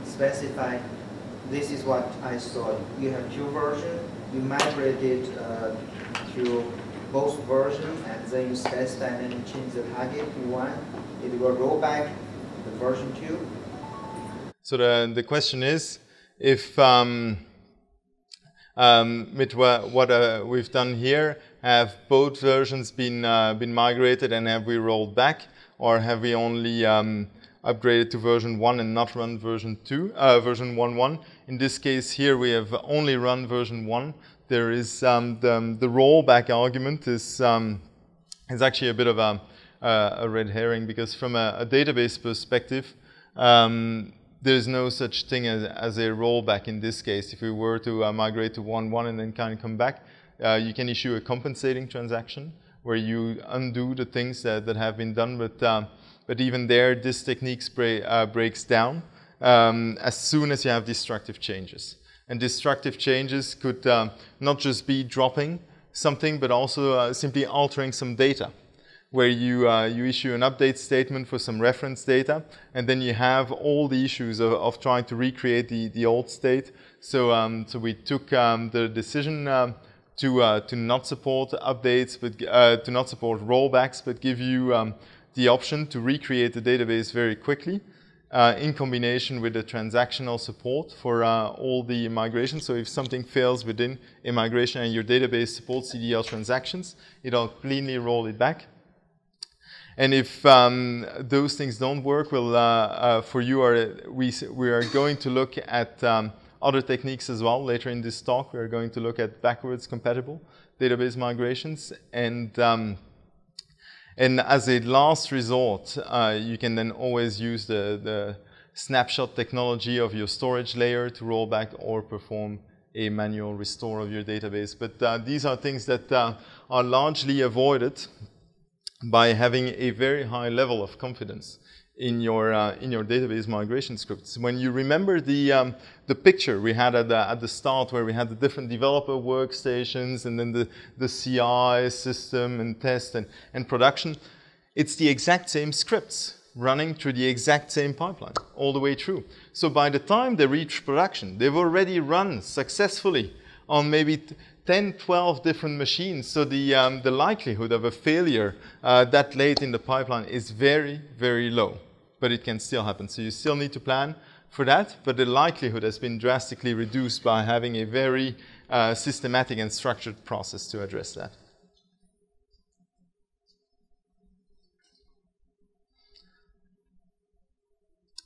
specify, this is what I saw. You have 2 versions. You migrated to both versions, and then you specify and then change the target to 1. It will roll back the version 2.
So the question is, if with what we've done here, have both versions been migrated, and have we rolled back, or have we only upgraded to version 1 and not run version 1.1? In this case here, we have only run version 1. There is the rollback argument is actually a bit of a red herring, because from a database perspective, there's no such thing as a rollback in this case. If we were to migrate to 1.1 and then kind of come back, you can issue a compensating transaction where you undo the things that have been done, but even there, this technique breaks down as soon as you have destructive changes. And destructive changes could not just be dropping something, but also simply altering some data, where you issue an update statement for some reference data, and then you have all the issues of trying to recreate the old state. So we took the decision to not support updates, but to not support rollbacks, but give you the option to recreate the database very quickly. In combination with the transactional support for all the migrations. So if something fails within a migration and your database supports CDL transactions, it'll cleanly roll it back. And if those things don't work, well, for you, we are going to look at other techniques as well. Later in this talk, we are going to look at backwards compatible database migrations. And as a last resort, you can then always use the snapshot technology of your storage layer to roll back or perform a manual restore of your database. But these are things that are largely avoided by having a very high level of confidence in your database migration scripts. When you remember the picture we had at the start, where we had the different developer workstations and then the CI system and test and production, it's the exact same scripts running through the exact same pipeline all the way through. So by the time they reach production, they've already run successfully on maybe 10, 12 different machines. So the likelihood of a failure that late in the pipeline is very, very low. But it can still happen. So you still need to plan for that. But the likelihood has been drastically reduced by having a very systematic and structured process to address that.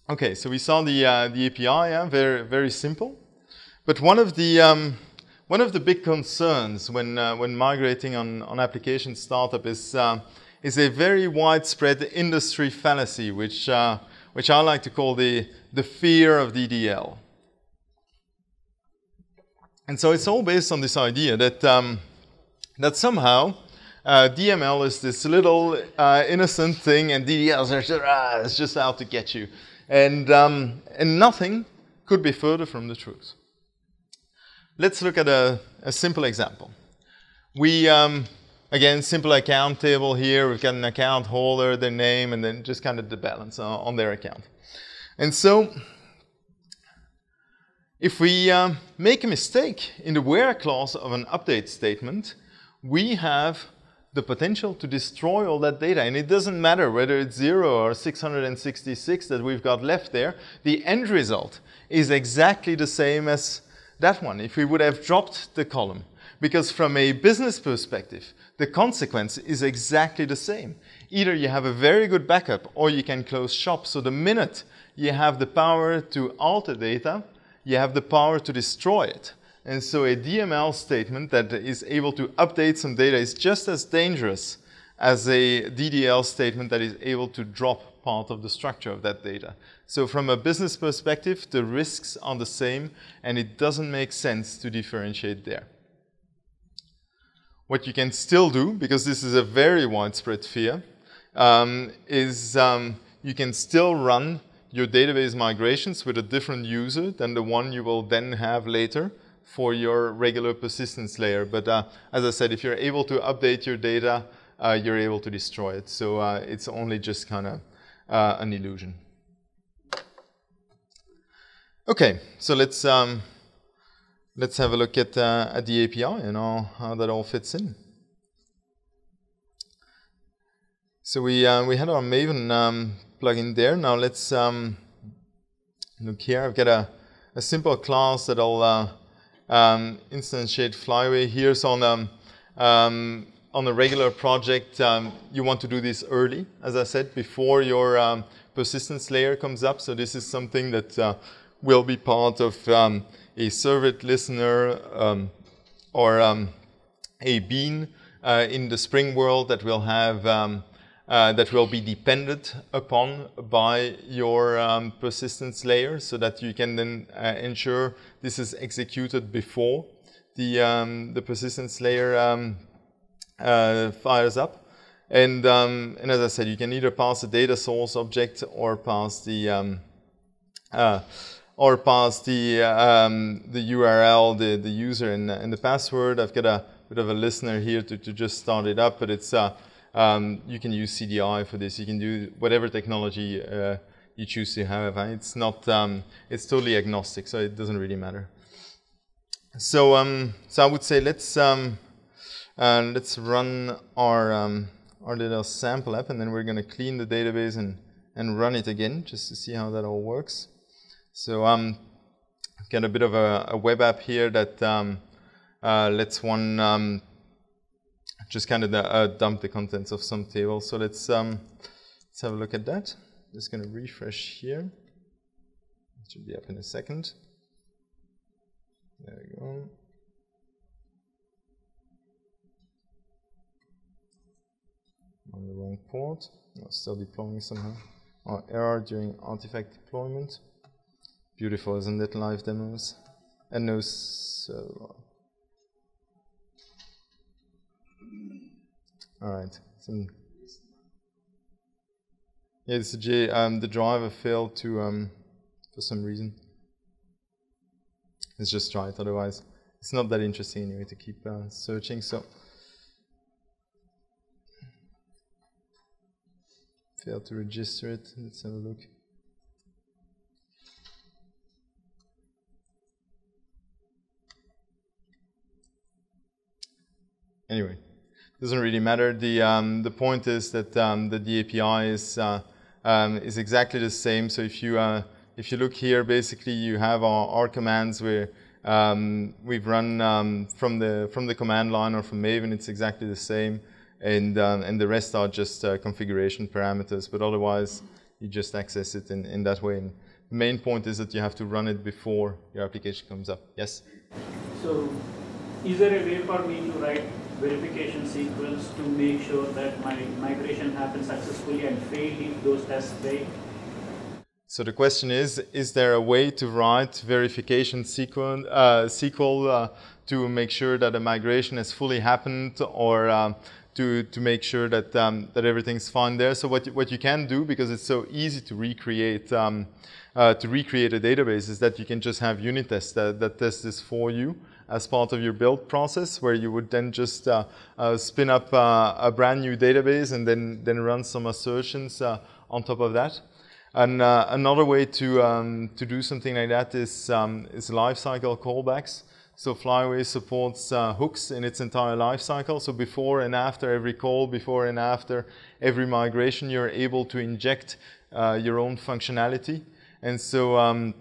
Okay, so we saw the API, very, very simple. But one of the big concerns when migrating on application startup is a very widespread industry fallacy, which I like to call the fear of DDL. And so it's all based on this idea that that somehow DML is this little innocent thing, and DDL is just out to get you. And nothing could be further from the truth. Let's look at a simple example. We, again, simple account table here. We've got an account holder, their name, and then just kind of the balance on their account. And so if we make a mistake in the where clause of an update statement, we have the potential to destroy all that data. And it doesn't matter whether it's 0 or 666 that we've got left there. The end result is exactly the same as that one, if we would have dropped the column. Because from a business perspective, the consequence is exactly the same. Either you have a very good backup or you can close shop. So the minute you have the power to alter data, you have the power to destroy it. And so a DML statement that is able to update some data is just as dangerous as a DDL statement that is able to drop part of the structure of that data. So from a business perspective, the risks are the same, and it doesn't make sense to differentiate there. What you can still do, because this is a very widespread fear, is you can still run your database migrations with a different user than the one you will then have later for your regular persistence layer. But as I said, if you're able to update your data, you're able to destroy it. So it's only just kind of an illusion. Okay, so let's have a look at the API and how that all fits in. So we had our Maven plugin there. Now let's look here. I've got a simple class that I'll instantiate Flyway here. So on a regular project, you want to do this early, as I said, before your persistence layer comes up. So this is something that will be part of a servlet listener or a bean in the Spring world that will have that will be depended upon by your persistence layer, so that you can then ensure this is executed before the persistence layer fires up. And as I said, you can either pass the data source object or pass the URL, the user, and the password. I've got a bit of a listener here to just start it up, but it's you can use CDI for this. You can do whatever technology you choose to have. It's not it's totally agnostic, so it doesn't really matter. So I would say let's run our little sample app, and then we're going to clean the database and run it again just to see how that all works. So I've got a bit of a web app here that lets one just kind of dump the contents of some table. So let's have a look at that. Just going to refresh here. It should be up in a second. There we go. On the wrong port. No, still deploying somehow. Oh, error during artifact deployment. Beautiful, isn't it? Live demos. and no server. All right. Yeah, it's the driver failed to for some reason. Let's just try it. Otherwise, it's not that interesting anyway to keep searching. So failed to register it. Let's have a look. Anyway, doesn't really matter. The point is that the API is exactly the same. So if you look here, basically you have our commands where we've run from the command line or from Maven. It's exactly the same, and the rest are just configuration parameters. But otherwise, you just access it in that way. And the main point is that you have to run it before your application comes up. Yes.
So, is there a way for me to write verification sequence to make sure that my migration happens successfully and fail if those tests fail?
So the question is there a way to write verification SQL to make sure that a migration has fully happened, or to make sure that that everything's fine there? So what you can do, because it's so easy to recreate a database, is that you can just have unit tests that test this for you as part of your build process, where you would then just spin up a brand new database and then run some assertions on top of that. And another way to do something like that is lifecycle callbacks. So Flyway supports hooks in its entire lifecycle. So before and after every call, before and after every migration, you're able to inject your own functionality. And so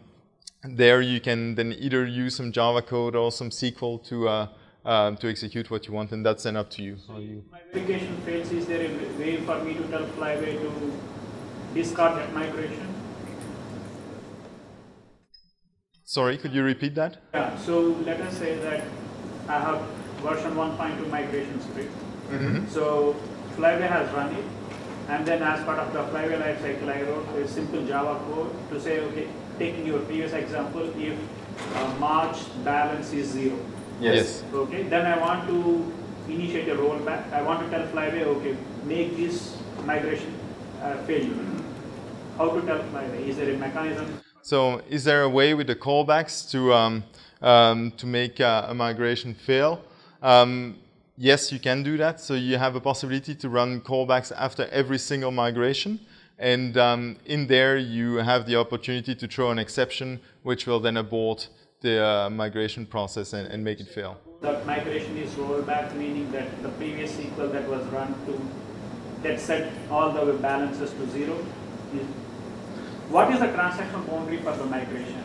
there you can then either use some Java code or some SQL to execute what you want, and that's then up to you.
So if my verification fails, is there a way for me to tell Flyway to discard that migration?
Sorry, could you repeat that?
Yeah, so let us say that I have version 1.2 migration script.
Mm-hmm.
So Flyway has run it, and then as part of the Flyway lifecycle, I wrote a simple Java code to say, okay, taking your previous example, if March balance is 0.
Yes.
Okay, then I want to initiate a rollback. I want to tell Flyway, okay, make this migration failure. How to tell Flyway? Is there a mechanism?
So is there a way with the callbacks to make a migration fail? Yes, you can do that. So you have a possibility to run callbacks after every single migration. And in there, you have the opportunity to throw an exception, which will then abort the migration process and make it fail.
That migration is rollback, meaning that the previous SQL that was run that set all the balances to 0. What is the transaction boundary for the migration?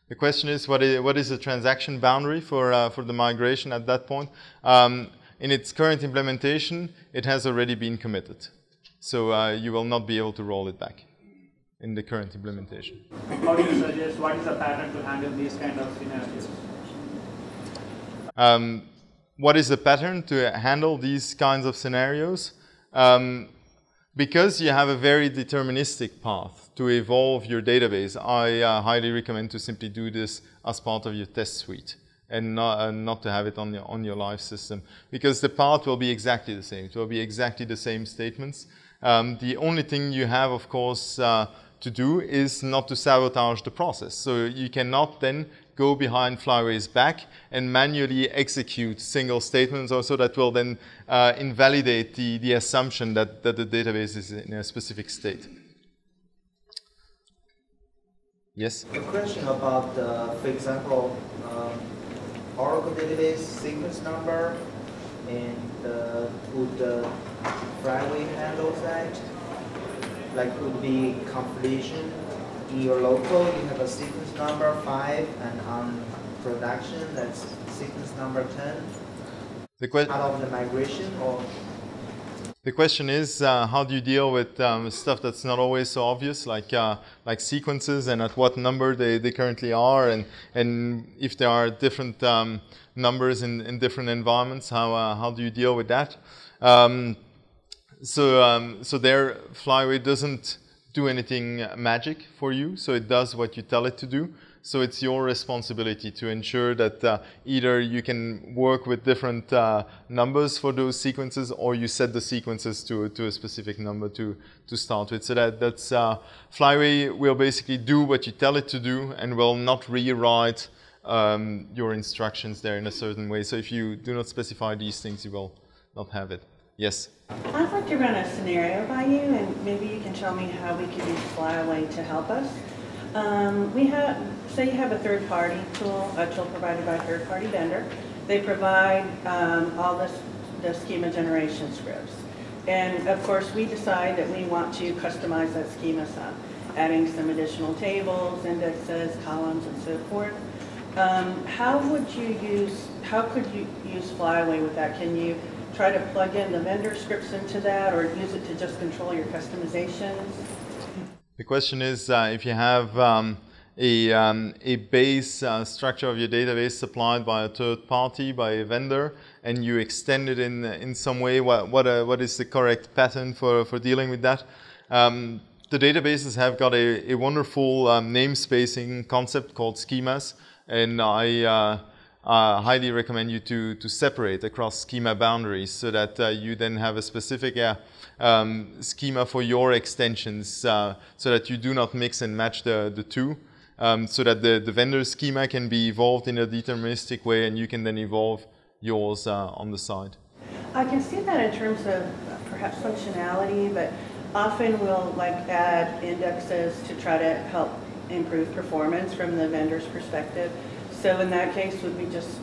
The question is, what is the transaction boundary for the migration at that point? In its current implementation, it has already been committed. So you will not be able to roll it back in the current implementation.
How do you suggest, what is the pattern to handle these kind of scenarios?
What is the pattern to handle these kinds of scenarios? Because you have a very deterministic path to evolve your database, I highly recommend to simply do this as part of your test suite and not to have it on your live system, because the path will be exactly the same. It will be exactly the same statements. The only thing you have, of course, to do is not to sabotage the process. So you cannot then go behind Flyway's back and manually execute single statements, also that will then invalidate the assumption that the database is in a specific state. Yes?
A question about, for example, Oracle database sequence number, and would Flyway handle that? Like, would be completion in your local, you have a sequence number 5, and on production, that's sequence number 10. Part of the migration, or?
The question is, how do you deal with stuff that's not always so obvious, like sequences, and at what number they currently are, and if there are different numbers in different environments, how do you deal with that? So there, Flyway doesn't do anything magic for you, so it does what you tell it to do. So it's your responsibility to ensure that either you can work with different numbers for those sequences, or you set the sequences to a specific number to start with. So that's Flyway will basically do what you tell it to do and will not rewrite your instructions there in a certain way. So if you do not specify these things, you will not have it. Yes?
I'd like to run a scenario by you, and maybe you can show me how we could use Flyway to help us. Say you have a third-party tool, a tool provided by a third-party vendor. They provide all the schema generation scripts. And of course, we decide that we want to customize that schema some, adding some additional tables, indexes, columns, and so forth. How could you use Flyway with that? Can you try to plug in the vendor scripts into that, or use it to just control your customizations?
The question is, if you have a base structure of your database supplied by a third party, by a vendor, and you extend it in some way, what is the correct pattern for dealing with that? The databases have got a wonderful namespacing concept called schemas, and I highly recommend you to separate across schema boundaries so that you then have a specific schema for your extensions, so that you do not mix and match the two, so that the vendor schema can be evolved in a deterministic way, and you can then evolve yours on the side.
I can see that in terms of perhaps functionality, but often we'll add indexes to try to help improve performance from the vendor's perspective. So in that case, would we just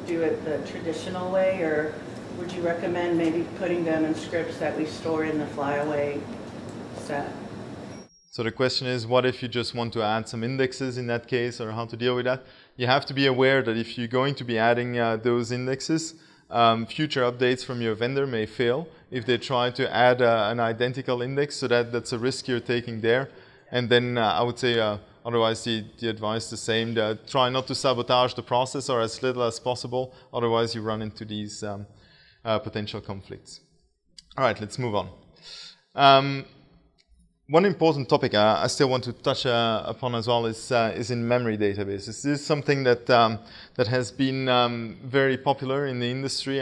do it the traditional way, or would you recommend maybe putting them in scripts that we store in the Flyway set?
So the question is, what if you just want to add some indexes in that case, or how to deal with that? You have to be aware that if you're going to be adding those indexes, future updates from your vendor may fail if they try to add an identical index, so that's a risk you're taking there. And then I would say, otherwise the advice is the same, try not to sabotage the process, or as little as possible, otherwise you run into these potential conflicts. All right, let's move on. One important topic I still want to touch upon as well is in memory databases. This is something that has been very popular in the industry.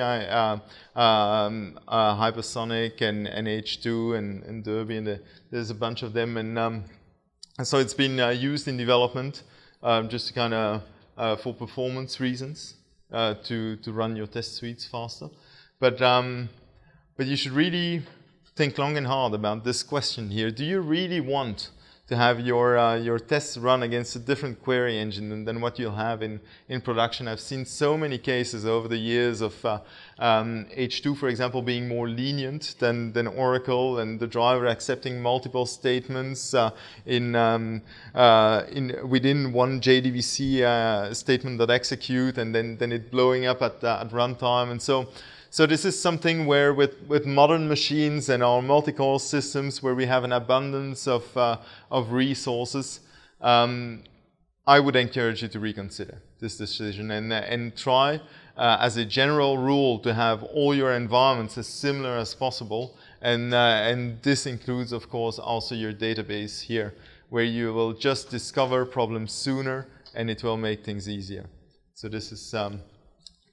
Hypersonic and H2 and Derby, and there's a bunch of them, and so it's been used in development just to kind of for performance reasons to run your test suites faster. But you should really think long and hard about this question here. Do you really want to have your tests run against a different query engine than what you'll have in production? I've seen so many cases over the years of H2, for example, being more lenient than Oracle, and the driver accepting multiple statements within one JDBC statement that execute, and then it blowing up at runtime. And so this is something where with modern machines and our multi-core systems, where we have an abundance of resources, I would encourage you to reconsider this decision and try as a general rule to have all your environments as similar as possible. And this includes, of course, also your database here, where you will just discover problems sooner and it will make things easier. So this is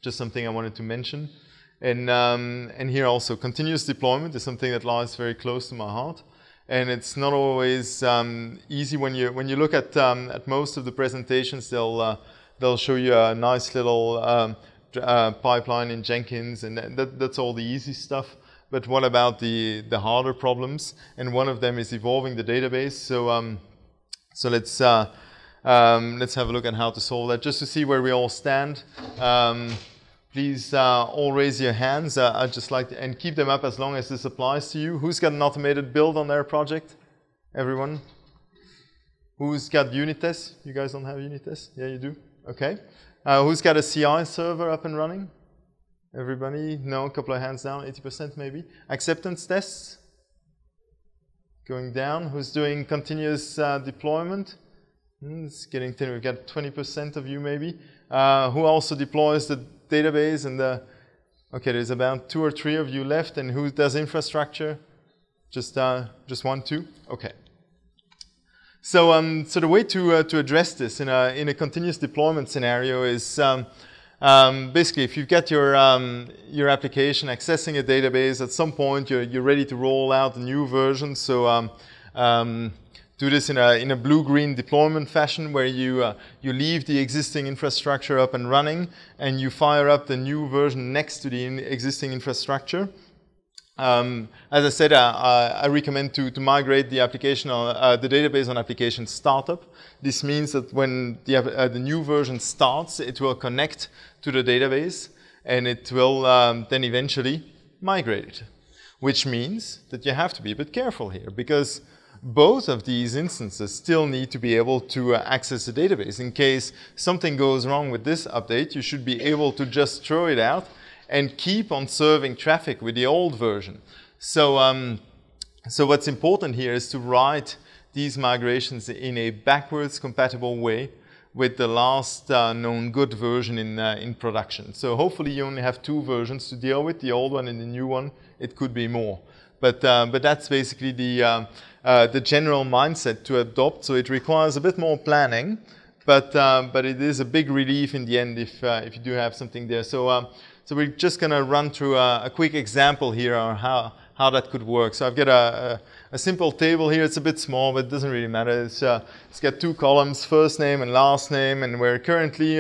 just something I wanted to mention. And here also, continuous deployment is something that lies very close to my heart, and it's not always easy. When you look at most of the presentations, they'll show you a nice little pipeline in Jenkins, and that's all the easy stuff. But what about the harder problems? And one of them is evolving the database. So let's have a look at how to solve that, just to see where we all stand. Please all raise your hands. I'd just like to, and keep them up as long as this applies to you. Who's got an automated build on their project? Everyone? Who's got unit tests? You guys don't have unit tests? Yeah, you do? Okay. Who's got a CI server up and running? Everybody? No, a couple of hands down, 80% maybe. Acceptance tests? Going down. Who's doing continuous deployment? It's getting thin. We've got 20% of you maybe. Who also deploys the database and okay, there's about 2 or 3 of you left. And who does infrastructure? Just 1, 2? Okay. So, so the way to address this in a continuous deployment scenario is basically if you've got your application accessing a database, at some point you're ready to roll out a new version. So do this in a blue-green deployment fashion where you leave the existing infrastructure up and running and you fire up the new version next to the existing infrastructure. As I said, I recommend to migrate the application the database on application startup. This means that when the new version starts, it will connect to the database and it will then eventually migrate it, which means that you have to be a bit careful here because both of these instances still need to be able to access the database. In case something goes wrong with this update, you should be able to just throw it out and keep on serving traffic with the old version. So, so what's important here is to write these migrations in a backwards compatible way with the last known good version in production. So hopefully you only have 2 versions to deal with, the old one and the new one. It could be more. But that's basically the general mindset to adopt. So it requires a bit more planning, but it is a big relief in the end if you do have something there. So we're just going to run through a quick example here on how that could work. So I've got a simple table here. It's a bit small, but it doesn't really matter. It's got 2 columns, first name and last name, and we're currently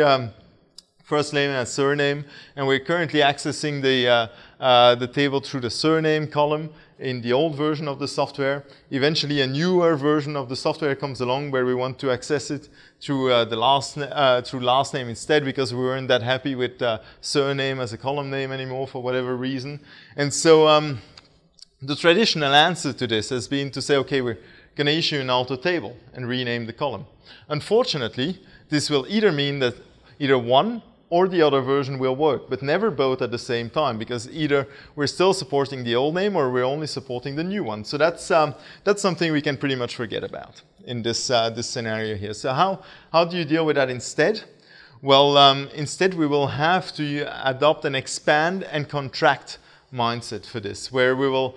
first name and surname, and we're currently accessing the table through the surname column in the old version of the software. Eventually a newer version of the software comes along where we want to access it through through last name instead, because we weren't that happy with surname as a column name anymore for whatever reason. And so the traditional answer to this has been to say, okay, we're going to issue an alter table and rename the column. Unfortunately, this will either mean that either one or the other version will work, but never both at the same time, because either we're still supporting the old name or we're only supporting the new one. So that's something we can pretty much forget about in this scenario here. So how do you deal with that instead? Well, instead we will have to adopt an expand and contract mindset for this, where we will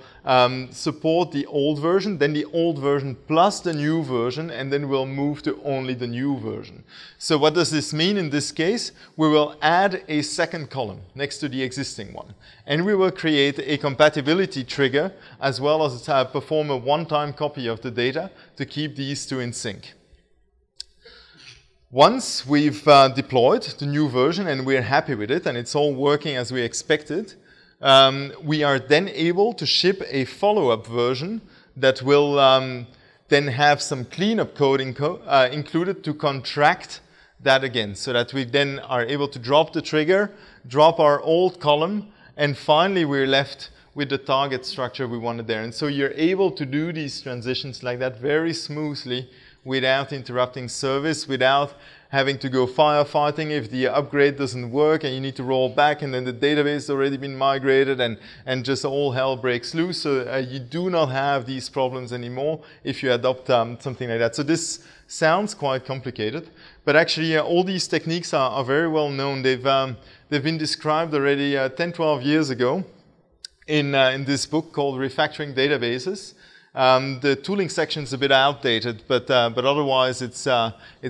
support the old version, then the old version plus the new version, and then we'll move to only the new version. So what does this mean in this case? We will add a second column next to the existing one, and we will create a compatibility trigger as well as perform a one-time copy of the data to keep these 2 in sync. Once we've deployed the new version and we're happy with it and it's all working as we expected, we are then able to ship a follow-up version that will then have some cleanup code included to contract that again, so that we then are able to drop the trigger, drop our old column, and finally we're left with the target structure we wanted there. And so you're able to do these transitions like that very smoothly without interrupting service, without having to go firefighting if the upgrade doesn't work and you need to roll back and then the database has already been migrated and just all hell breaks loose. So you do not have these problems anymore if you adopt something like that. So this sounds quite complicated, but actually all these techniques are very well known. They've been described already 10, 12 years ago in this book called Refactoring Databases. The tooling section is a bit outdated, but otherwise it's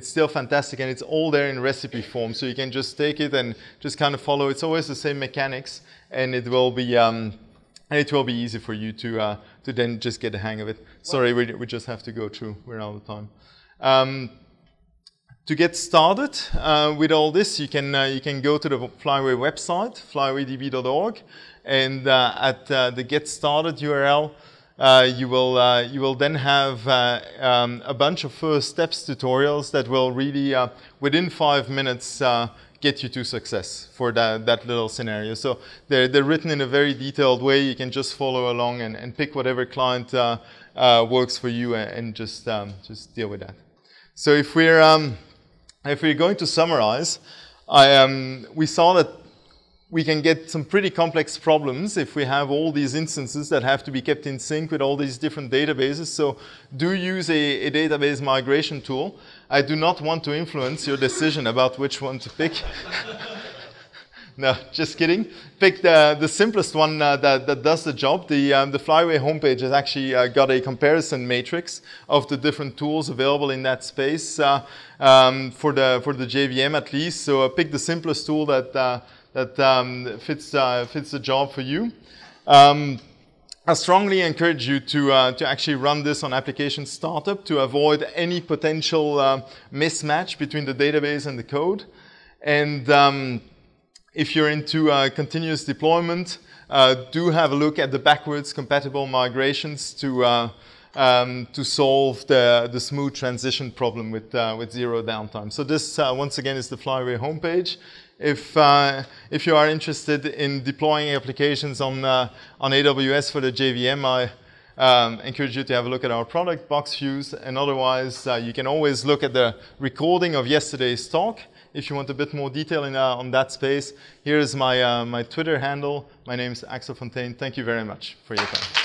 still fantastic, and it's all there in recipe form. So you can just take it and just kind of follow. It's always the same mechanics, and it will be easy for you to then just get the hang of it. Sorry, we just have to go through. We're out of time. To get started with all this, you can go to the Flyway website, flywaydb.org, and at the Get Started URL. You will then have a bunch of first steps tutorials that will really, within 5 minutes, get you to success for that little scenario. So they're written in a very detailed way. You can just follow along and pick whatever client works for you and just deal with that. So if we're going to summarize, we saw that we can get some pretty complex problems if we have all these instances that have to be kept in sync with all these different databases. So do use a database migration tool. I do not want to influence your decision about which one to pick. No, just kidding. Pick the simplest one that does the job. The Flyway homepage has actually got a comparison matrix of the different tools available in that space for the JVM at least. So pick the simplest tool that fits the job for you. I strongly encourage you to actually run this on application startup to avoid any potential mismatch between the database and the code. And if you're into continuous deployment, do have a look at the backwards compatible migrations to solve the smooth transition problem with zero downtime. So this, once again, is the Flyway homepage. If you are interested in deploying applications on AWS for the JVM, I encourage you to have a look at our product, BoxFuse, and otherwise you can always look at the recording of yesterday's talk. If you want a bit more detail on that space, here's my Twitter handle. My name is Axel Fontaine. Thank you very much for your time.